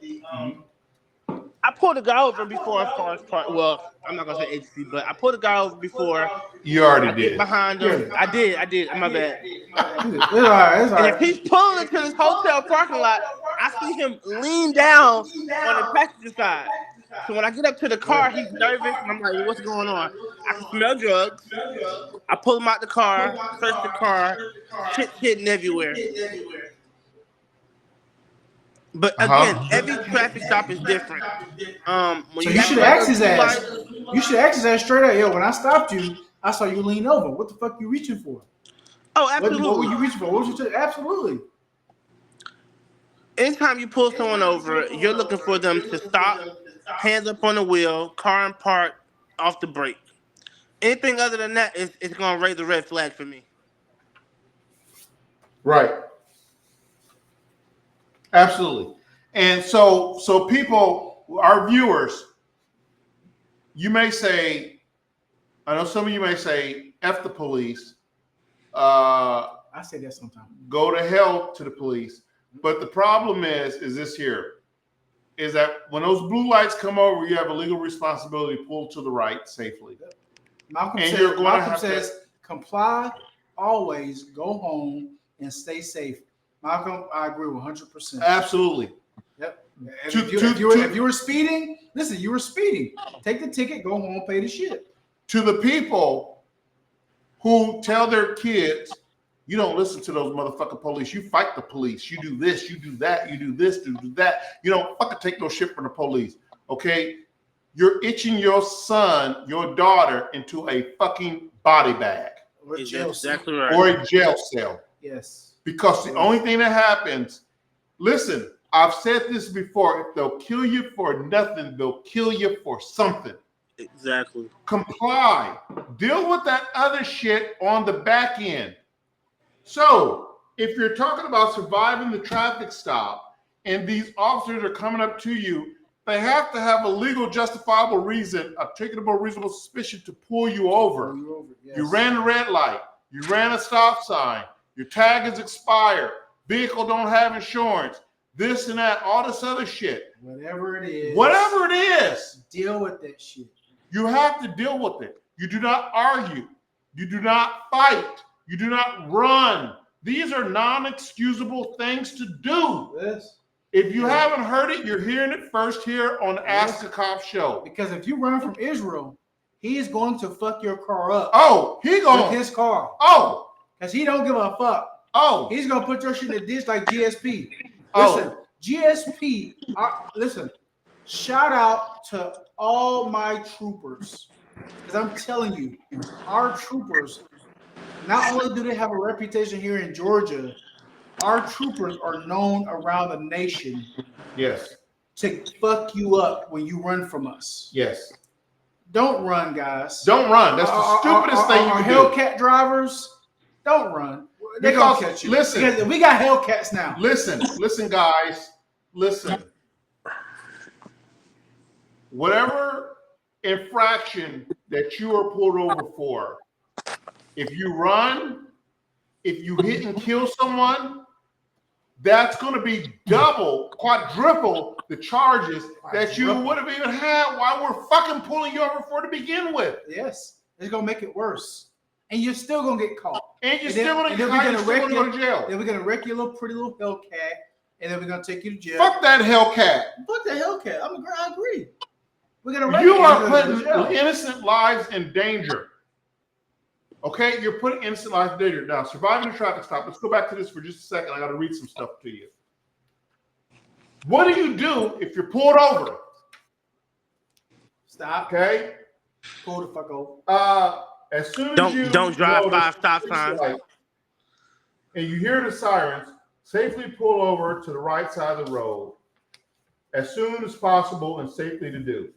pulled a guy over before as far as part. Well, I'm not gonna say agency, but I pulled a guy over before. You already I did. get behind him. I did. My bad. It's all right. It's all And right. if he's pulling into this hotel parking lot, I see him lean down on the passenger side. So when I get up to the car, he's nervous, and I'm like, well, what's going on? I can smell drugs. I pull him out the car, search the car, shit hidden everywhere. But again, every traffic stop is different. When So you should ask his ass. You should ask his ass straight up. Yo, when I stopped you, I saw you lean over. What the fuck you reaching for? Oh, absolutely. What were you reaching for? What was you absolutely? Anytime you pull someone over, you're looking for them to stop, hands up on the wheel, car and park, off the brake. Anything other than that is it's gonna raise a red flag for me. Right. Absolutely. And so people, our viewers, you may say, I know some of you may say, F the police. I say that sometimes. Go to hell to the police. But the problem is this here, is that when those blue lights come over, you have a legal responsibility to pull to the right safely. Malcolm And says, you're going to Malcolm have says to comply, always go home and stay safe. Malcolm, I agree 100%. absolutely. Yep. If you were speeding, listen, you were speeding. Take the ticket, go home, pay the shit. To the people who tell their kids, you don't listen to those motherfucking police. You fight the police. You do this, you do that, you do this, you do that. You don't fucking take no shit from the police. Okay? You're itching your son, your daughter into a fucking body bag. Or jail cell. Exactly right. Or a jail cell. Yes. Because the only thing that happens, listen, I've said this before, if they'll kill you for nothing, they'll kill you for something. Exactly. Comply. Deal with that other shit on the back end. So if you're talking about surviving the traffic stop and these officers are coming up to you, they have to have a legal justifiable reason, a articulable reasonable suspicion to pull you over. Yes. You ran the red light. You ran a stop sign. Your tag is expired. Vehicle don't have insurance. This and that, all this other shit. Whatever it is. Whatever it is. Deal with that shit. You have to deal with it. You do not argue. You do not fight. You do not run. These are non-excusable things to do. Yes. If you haven't heard it, you're hearing it first here on the Ask a Cop show. Because if you run from Israel, he is going to fuck your car up. Oh, he going with his car. Oh. Because he don't give a fuck. Oh. He's going to put your shit in the ditch like GSP. Oh. Listen, GSP, listen, shout out to all my troopers. Because I'm telling you, our troopers, not only do they have a reputation here in Georgia, our troopers are known around the nation. Yes. To fuck you up when you run from us. Yes. Don't run, guys. Don't run. That's the stupidest thing you can do. Hellcat drivers, don't run. They're going to catch you. Listen. Because we got Hellcats now. Listen, guys. Listen. Whatever infraction that you are pulled over for, if you run, if you hit and kill someone, that's going to be double, quadruple the charges that you would have even had while we're fucking pulling you over for to begin with. Yes. It's going to make it worse. And you're still going to get caught. And you're still going to go to jail. Then we're going to wreck your pretty little Hellcat, and then we're going to take you to jail. Fuck that Hellcat. Fuck that Hellcat. I agree. We're going to wreck you are putting innocent lives in danger. Okay, you're putting innocent lives in danger. Now, surviving a traffic stop. Let's go back to this for just a second. I got to read some stuff to you. What do you do if you're pulled over? Stop. Okay. Pull the fuck over. As soon as you don't drive 5 stop signs, and you hear the sirens, safely pull over to the right side of the road as soon as possible and safely to do.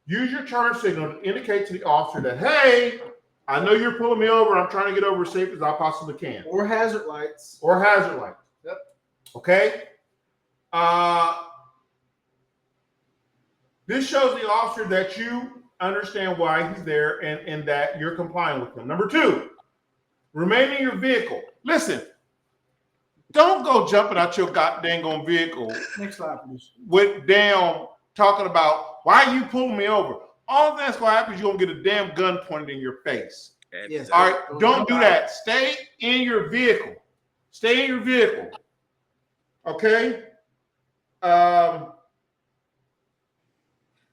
Use your turn signal to indicate to the officer that, hey, I know you're pulling me over. I'm trying to get over as safe as I possibly can. Or hazard lights. Yep. Okay. This shows the officer that you understand why he's there and that you're complying with him. Number 2, remain in your vehicle. Listen, don't go jumping out your goddamn vehicle. Next slide, please. With damn talking about why are you pulling me over? All that's going to happen is you're going to get a damn gun pointed in your face. Yes. All right, don't do that. Stay in your vehicle. Stay in your vehicle. Okay?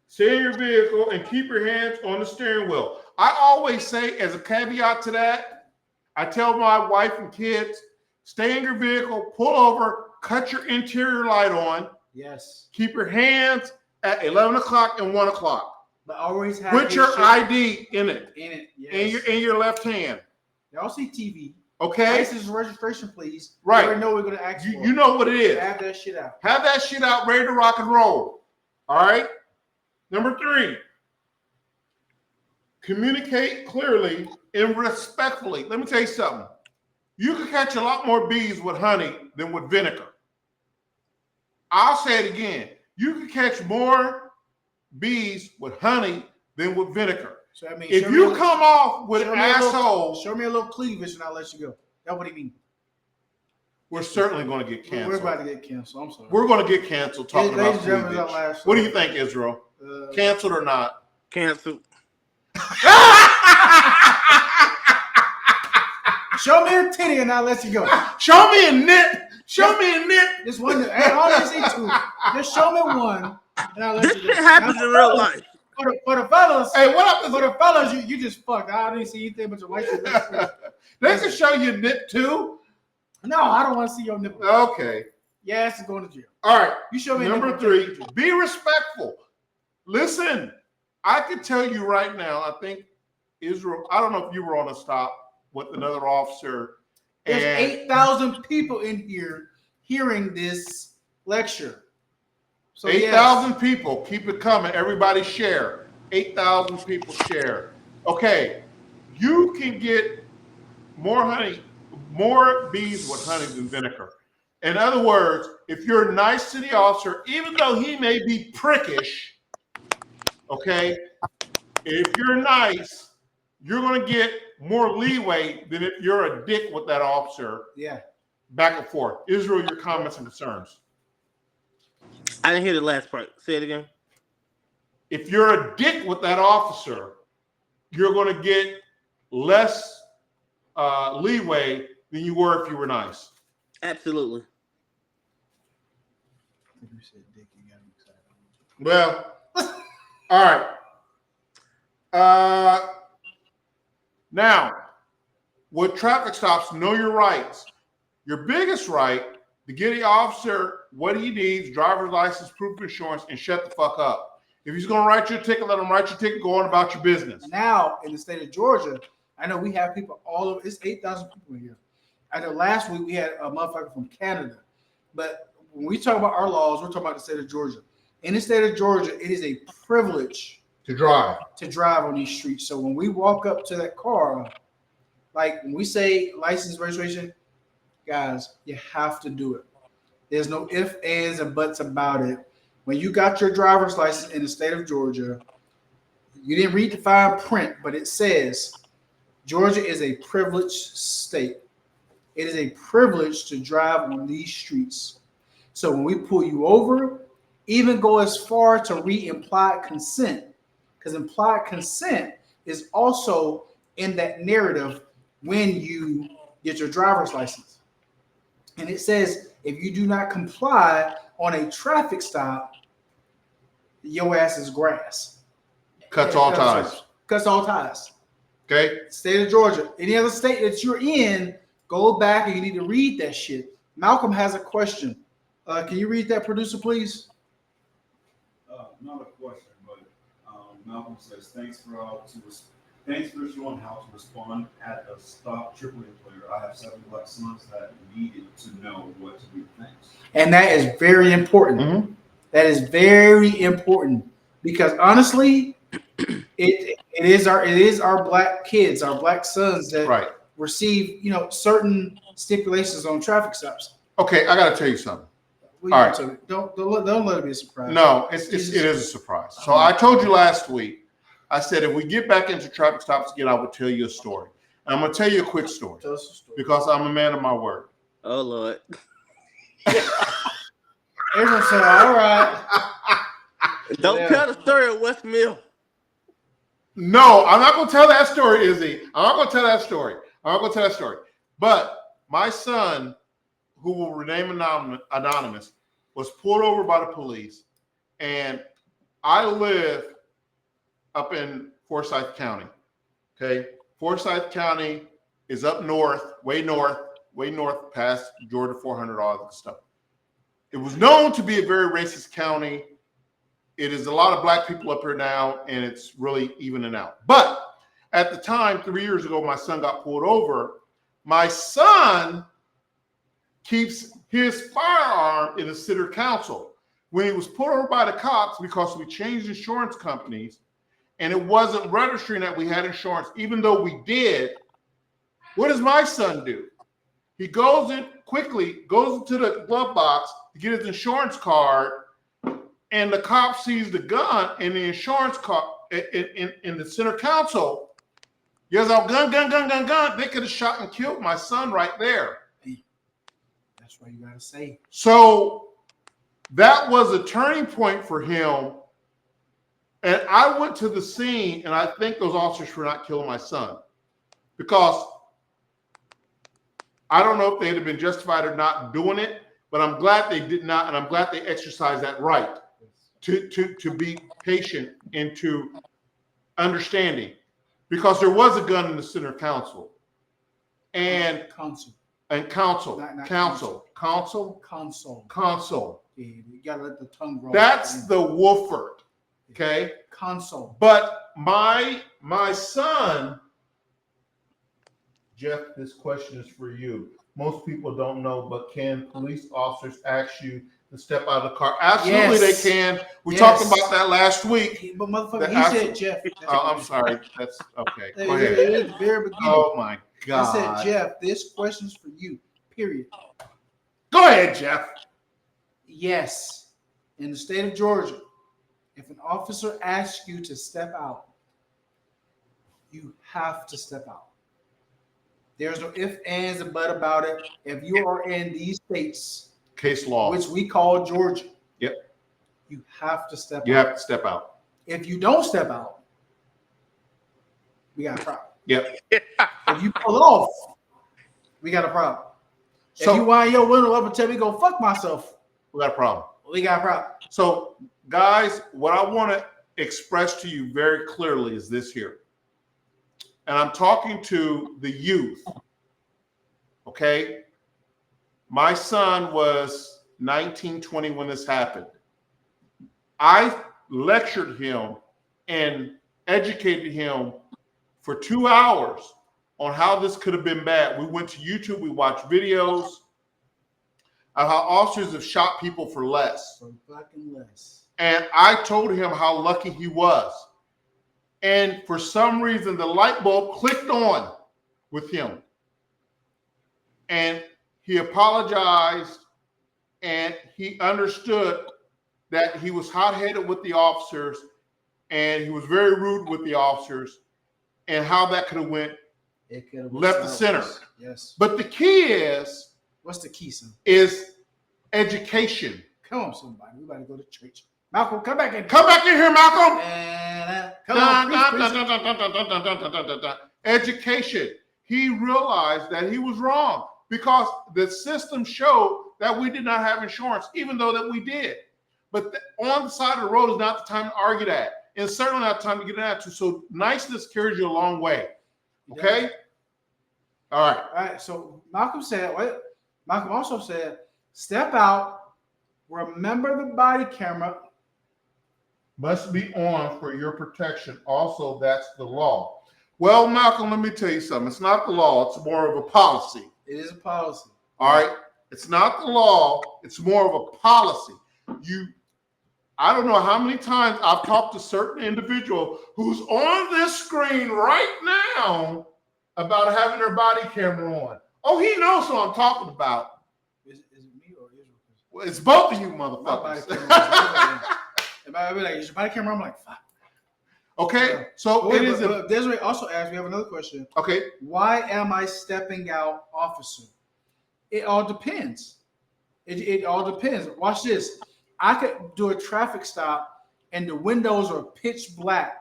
Stay in your vehicle and keep your hands on the steering wheel. I always say, as a caveat to that, I tell my wife and kids, stay in your vehicle, pull over, cut your interior light on. Yes. Keep your hands at 11 o'clock and 1 o'clock. But always have put your ID in it. Yes. In your left hand. Y'all see TV. Okay. License registration, please. Right. You already know we're gonna ask for. You know what it is. Have that shit out. Have that shit out, ready to rock and roll. All right. Number 3. communicate clearly and respectfully. Let me tell you something. You can catch a lot more bees with honey than with vinegar. I'll say it again. You can catch more bees with honey than with vinegar. So I mean, if you come off with an asshole, show me a little cleavage and I'll let you go. That's what he mean. We're certainly going to get canceled. We're about to get canceled. I'm sorry. We're going to get canceled talking about cleavage. What do you think, Israel? Canceled or not? Canceled. Show me a titty and I'll let you go. Show me a nip. Show me a nip. Just one. I always see two. Just show me one and I'll let you go. This shit happens in real life. For the fellas, hey, what up? For the fellas, you just fucked. I didn't see anything but your lights. They can show you a nip too. No, I don't want to see your nipple. Okay. Yeah, it's going to jail. All right. You show me number 3. Be respectful. Listen, I can tell you right now. I think Israel. I don't know if you were on a stop with another officer. There's 8,000 people in here hearing this lecture. So 8,000 people. Keep it coming. Everybody share. 8,000 people share. Okay. You can get more bees with honey than vinegar. In other words, if you're nice to the officer, even though he may be prickish, okay, if you're nice, you're going to get more leeway than if you're a dick with that officer. Yeah. Back and forth. Israel, your comments and concerns. I didn't hear the last part. Say it again. If you're a dick with that officer, you're going to get less leeway than you were if you were nice. Absolutely. Well, all right. Now, with traffic stops, know your rights. Your biggest right to get the officer what he needs, driver's license, proof of insurance, and shut the fuck up. If he's going to write you a ticket, let him write your ticket, go on about your business. Now, in the state of Georgia, I know we have people all over. It's 8,000 people here. I know last week we had a motherfucker from Canada. But when we talk about our laws, we're talking about the state of Georgia. In the state of Georgia, it is a privilege to drive on these streets. So when we walk up to that car, like when we say license registration, guys, you have to do it. There's no ifs, ands, and buts about it. When you got your driver's license in the state of Georgia, you didn't read the fine print, but it says Georgia is a privileged state. It is a privilege to drive on these streets. So when we pull you over, even go as far to read implied consent, because implied consent is also in that narrative when you get your driver's license. And it says if you do not comply on a traffic stop, your ass is grass. Cuts all ties. Cuts all ties. Okay. State of Georgia. Any other state that you're in, go back and you need to read that shit. Malcolm has a question. Can you read that, producer, please? Not a question, but Malcolm says, thanks for showing how to respond at a stop AAA player. I have 7 black sons that needed to know what to do. Thanks. And that is very important. Mm-hmm. That is very important because honestly, it is our black kids, our black sons that receive certain stipulations on traffic stops. Okay, I got to tell you something. All right. Don't let it be a surprise. No, it is a surprise. So I told you last week, I said if we get back into traffic stops again, I would tell you a story. And I'm going to tell you a quick story. Tell us a story. Because I'm a man of my word. Oh, Lord. Everyone said, all right. Don't tell the story of West Mill. No, I'm not going to tell that story, Izzy. I'm not going to tell that story. But my son, who will remain anonymous, was pulled over by the police. And I live up in Forsyth County. Okay. Forsyth County is up north, way north past Georgia 400, all that stuff. It was known to be a very racist county. It is a lot of black people up here now, and it's really evening out. But at the time, 3 years ago, my son got pulled over. My son keeps his firearm in the city council. When he was pulled over by the cops, because we changed insurance companies, and it wasn't registering that we had insurance, even though we did. What does my son do? He goes in quickly, goes into the glove box to get his insurance card, and the cop sees the gun in the insurance card in the center console. Yells out, gun, gun, gun, gun, gun. They could have shot and killed my son right there. That's what you gotta say. So that was a turning point for him. And I went to the scene, and I think those officers were not killing my son, because I don't know if they'd have been justified or not doing it, but I'm glad they did not, and I'm glad they exercised that right to be patient and to understanding, because there was a gun in the center console. And Console. Console. Yeah, you gotta let the tongue roll. That's the Wolford. Okay. Console. But my son, Jeff, this question is for you. Most people don't know, but can police officers ask you to step out of the car? Absolutely, Yes. they can. We Yes. talked about that last week. But motherfucker, That he said, Jeff. I'm sorry. That's okay. Go It ahead. is the very beginning. Oh my I God. said, Jeff, this question's for you. Period. Go ahead, Jeff. Yes. In the state of Georgia, if an officer asks you to step out, you have to step out. There's no ifs, ands, and but about it. If you are in these states, Case law. which we call Georgia, Yep. you have to step You out. have to step out. If you don't step out, we got a problem. Yep. If you pull off, we got a problem. So if you wind your window up and tell me go fuck myself, we got a problem. we got a problem. So, guys, what I want to express to you very clearly is this here. And I'm talking to the youth. Okay? My son was 19, 20 when this happened. I lectured him and educated him for 2 hours on how this could have been bad. We went to YouTube, we watched videos of how officers have shot people for less. For fucking less. And I told him how lucky he was. And for some reason, the light bulb clicked on with him. And he apologized, and he understood that he was hot-headed with the officers, and he was very rude with the officers, and how that could have went It could have left the center. Yes. But the key is What's the key, son? education. Come on, somebody. We about to go to church. Malcolm, come back in. Come back in here, Malcolm. And, come on, preach. Education. He realized that he was wrong because the system showed that we did not have insurance, even though that we did. But on the side of the road is not the time to argue that. And certainly not the time to get an attitude. So niceness carries you a long way. Okay? All right. All right. So Malcolm also said, step out, remember the body camera. Must be on for your protection. Also, that's the law. Well, Malcolm, let me tell you something. It's not the law. It's more of a policy. It is a policy. All right? It's not the law. It's more of a policy. I don't know how many times I've talked to certain individual who's on this screen right now about having their body camera on. Oh, he knows who I'm talking about. Is it me or Israel? Well, it's both of you My body motherfuckers. camera. If I be like, is your body camera? I'm like, fuck. Okay, so Wait, it is. but Desiree also asked, we have another question. Okay, Why am I stepping out, officer? It all depends. It all depends. Watch this. I could do a traffic stop and the windows are pitch black.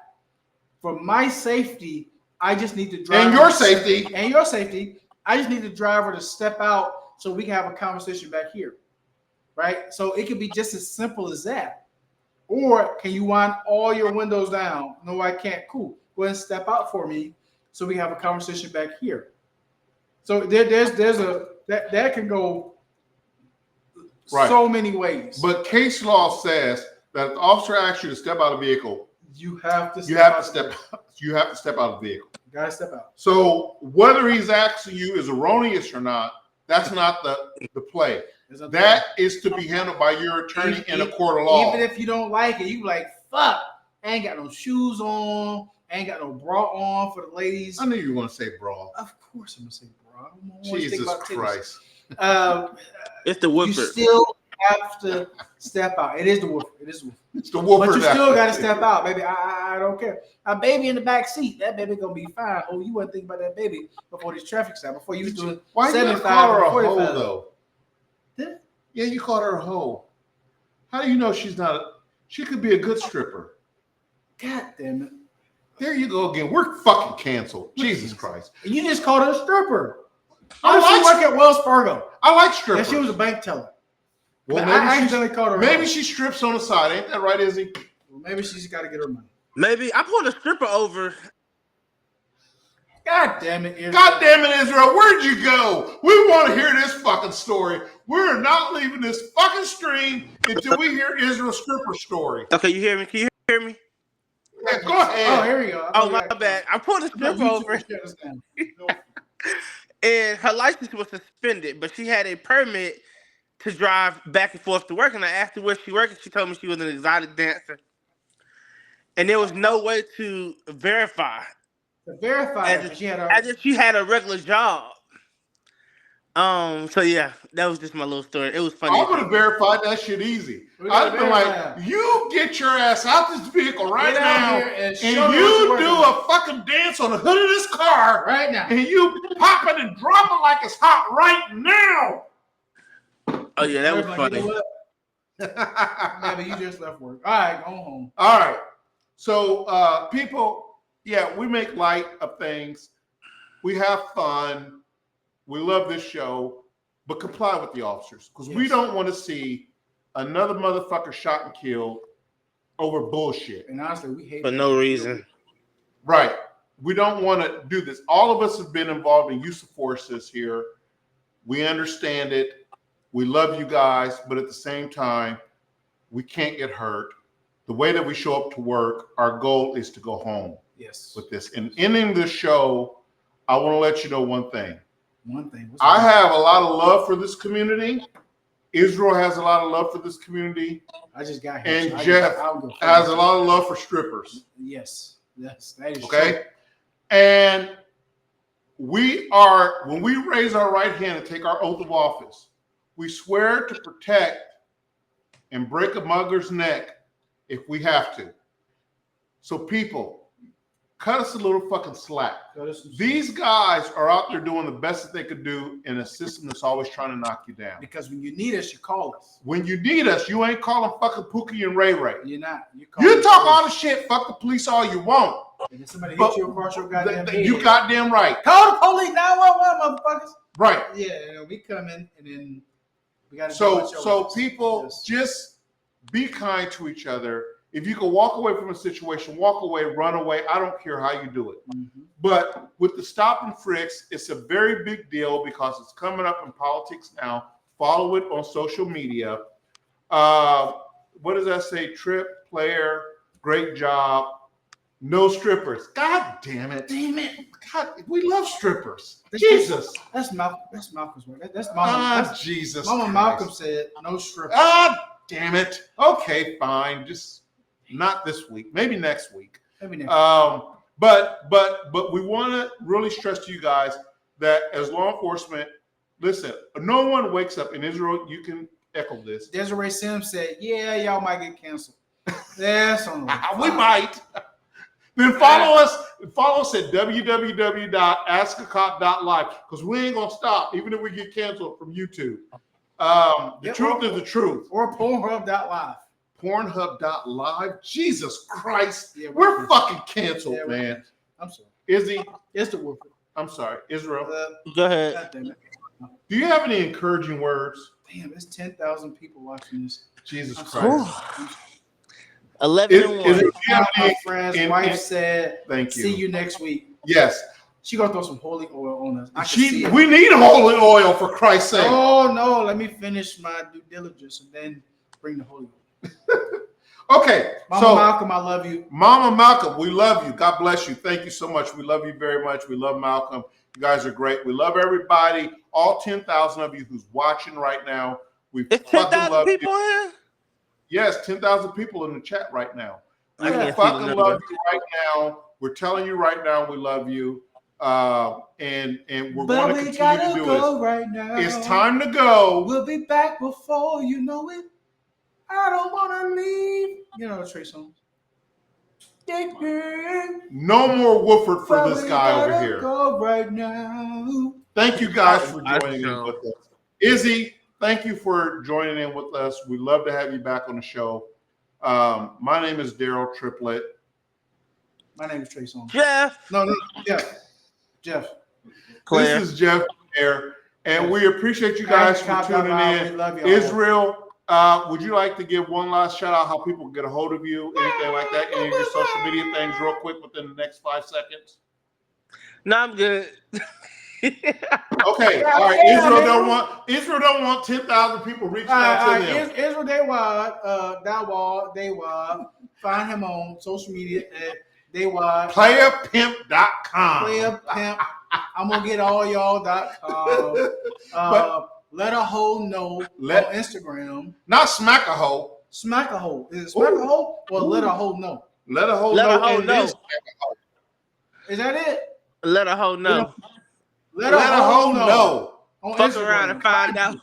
For my safety, I just need to drive. and your safety. And your safety, I just need the driver to step out so we can have a conversation back here. Right? So it could be just as simple as that. Or can you wind all your windows down? No, I can't. Cool. Go ahead and step out for me so we can have a conversation back here. So that can go Right. so many ways. But case law says that if the officer asks you to step out of the vehicle, you have to you have to step out of the vehicle. You gotta step out. So whether he's asking you is erroneous or not, that's not the play. That is to be handled by your attorney in a court of law. Even if you don't like it, you be like, fuck. I ain't got no shoes on. I ain't got no bra on for the ladies. I knew you were going to say bra. Of course I'm going to say bra. Jesus Christ. It's the You whooper. still have to step out. It is the woofer. It is the woofer. It's the whooper. But you still got to step out, baby. I don't care. A baby in the back seat, that baby gonna be fine. Oh, you wasn't thinking about that baby before this traffic stop. Before you was doing Why you 75 call her a and hoe 45. though? Yeah. Yeah, you called her a hoe. How do you know she's not? She could be a good stripper. God damn it! There you go again. We're fucking canceled. Jesus Christ! And you just called her a stripper. I How does she like- work at Wells Fargo? I like And strippers. she was a bank teller. well, I maybe, accidentally called her. maybe she strips on the side. Ain't that right, Izzy? Well, maybe she's got to get her money. Maybe I pulled a stripper over. God damn it! Israel. God damn it, Israel. Where'd you go? We want to hear this fucking story. We're not leaving this fucking stream until we hear Israel's stripper story. Okay, you hear me? Can you hear me? Yeah, go ahead. Oh, here we go. Oh, my bad. I pulled a stripper over, and her license was suspended, but she had a permit to drive back and forth to work. And I asked her where she worked, and she told me she was an exotic dancer. And there was no way to verify To verify as that if, she had her. as if she had a regular job. So yeah, that was just my little story. It was funny. I'm going to verify that shit easy. We gotta I'd be like, verify. you get your ass out this vehicle right Get out now, here and and show me what you you're do working a fucking dance on the hood of this car, right now. and you pop it and drop it like it's hot right now. Oh yeah, that was Everybody, funny. you know what? Baby, you just left work. All right, go home. All right. So, people, yeah, we make light of things. We have fun. We love this show, but comply with the officers because we Yes. don't want to see another motherfucker shot and killed over bullshit. And honestly, we hate For no reason. Right. We don't want to do this. All of us have been involved in use of forces here. We understand it. We love you guys, but at the same time, we can't get hurt. The way that we show up to work, our goal is to go home Yes. with this. And ending this show, I want to let you know one thing. One thing. I have a lot of love for this community. Israel has a lot of love for this community. I just got here. And so I Jeff I'll go has first. a lot of love for strippers. Yes. Yes. That is Okay? true. And when we raise our right hand and take our oath of office, we swear to protect and break a mugger's neck if we have to. So people, cut us a little fucking slack. These guys are out there doing the best that they could do in a system that's always trying to knock you down. Because when you need us, you call us. When you need us, you ain't calling fucking Pookie and Ray Ray. You're not. You talk all the shit, fuck the police all you want. And if somebody But hit you across your goddamn head, you goddamn right. call the police 911, motherfuckers. Right. Yeah, we come in and then we got to. So people, just be kind to each other. If you can walk away from a situation, walk away, run away. I don't care how you do it. Mm-hmm. But with the Stop and Frisk, it's a very big deal because it's coming up in politics now. Follow it on social media. What does that say? Trip, player, great job. No strippers. God damn it. Damn it. God, we love strippers. Jesus. That's Malcolm's word. That's Mama. That's Jesus. Mama Christ. Malcolm said no stripper. Damn it. Okay, fine. Just not this week. Maybe next week. Maybe next But we want to really stress to you guys that as law enforcement, listen, no one wakes up in Israel. You can echo this. Desiree Sims said, "Yeah, y'all might get canceled." That's on the We might. Then follow us at www.askacop.live because we ain't gonna stop even if we get canceled from YouTube. The truth is the truth. Or Pornhub.live. Pornhub.live. Jesus Christ. Yeah, we're fucking canceled, Yeah, man. I'm sorry. Izzy, It's the woofer. I'm sorry. Israel, Go ahead. God damn it. do you have any encouraging words? Damn, there's 10,000 people watching this. Jesus I'm Christ. sorry. 11 and 1. Do you have My any- friend's in- wife in- said, Thank you. "See you next week." Yes. She gonna throw some holy oil on us. I can see it. We need holy oil for Christ's sake. Oh no, let me finish my due diligence and then bring the holy oil. Okay. Mama Malcolm, I love you. Mama Malcolm, we love you. God bless you. Thank you so much. We love you very much. We love Malcolm. You guys are great. We love everybody, all 10,000 of you who's watching right now. We It's fucking 10,000 love people you. here? Yes, 10,000 people in the chat right now. I We can't see the fucking number. love you right now. We're telling you right now we love you. And we're going to continue to do it. Right now. It's time to go. We'll be back before you know it. I don't want to leave. You know the Trey songs. No more Wooford for this guy over gotta here. Go right now. Thank you guys for I joining in know. with us. Izzy, thank you for joining in with us. We'd love to have you back on the show. My name is Daryll Triplett. My name is Trey Songz. Jeff. No, Jeff. Claire. This is Jeff Claire, and we appreciate you guys for tuning in. We love y'all. Israel, would you like to give one last shout out how people can get a hold of you, anything like that, any of your social media things real quick within the next 5 seconds? No, I'm good. Okay, all right. Israel don't want 10,000 people reaching out to them. Israel Daywad. Find him on social media at Daywad. Playerpimp.com. Player Pimp. I'm gonna get all y'all.com. Let a hoe know on Instagram. Not smack a hoe. Smack a hoe. Is it smack a hoe or let a hoe know? Let a hoe Let know. a hoe know. Is that it? Let a hoe know. Let a hoe know. On Fuck Instagram. around and find out.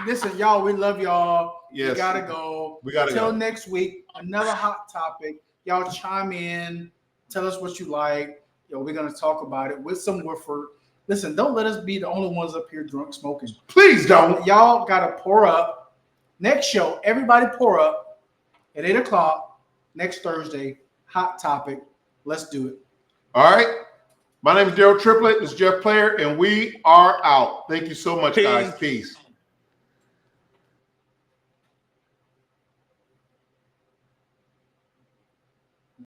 Listen, y'all, we love y'all. Yes. We gotta go. Till next week, another hot topic. Y'all chime in. Tell us what you like. We're gonna talk about it with some Wooford. Listen, don't let us be the only ones up here drunk smoking. Please don't. Y'all gotta pour up. Next show, everybody pour up at 8 o'clock next Thursday. Hot topic. Let's do it. All right. My name is Daryll Triplett. This is Jeff Player, and we are out. Thank you so much, guys. Peace.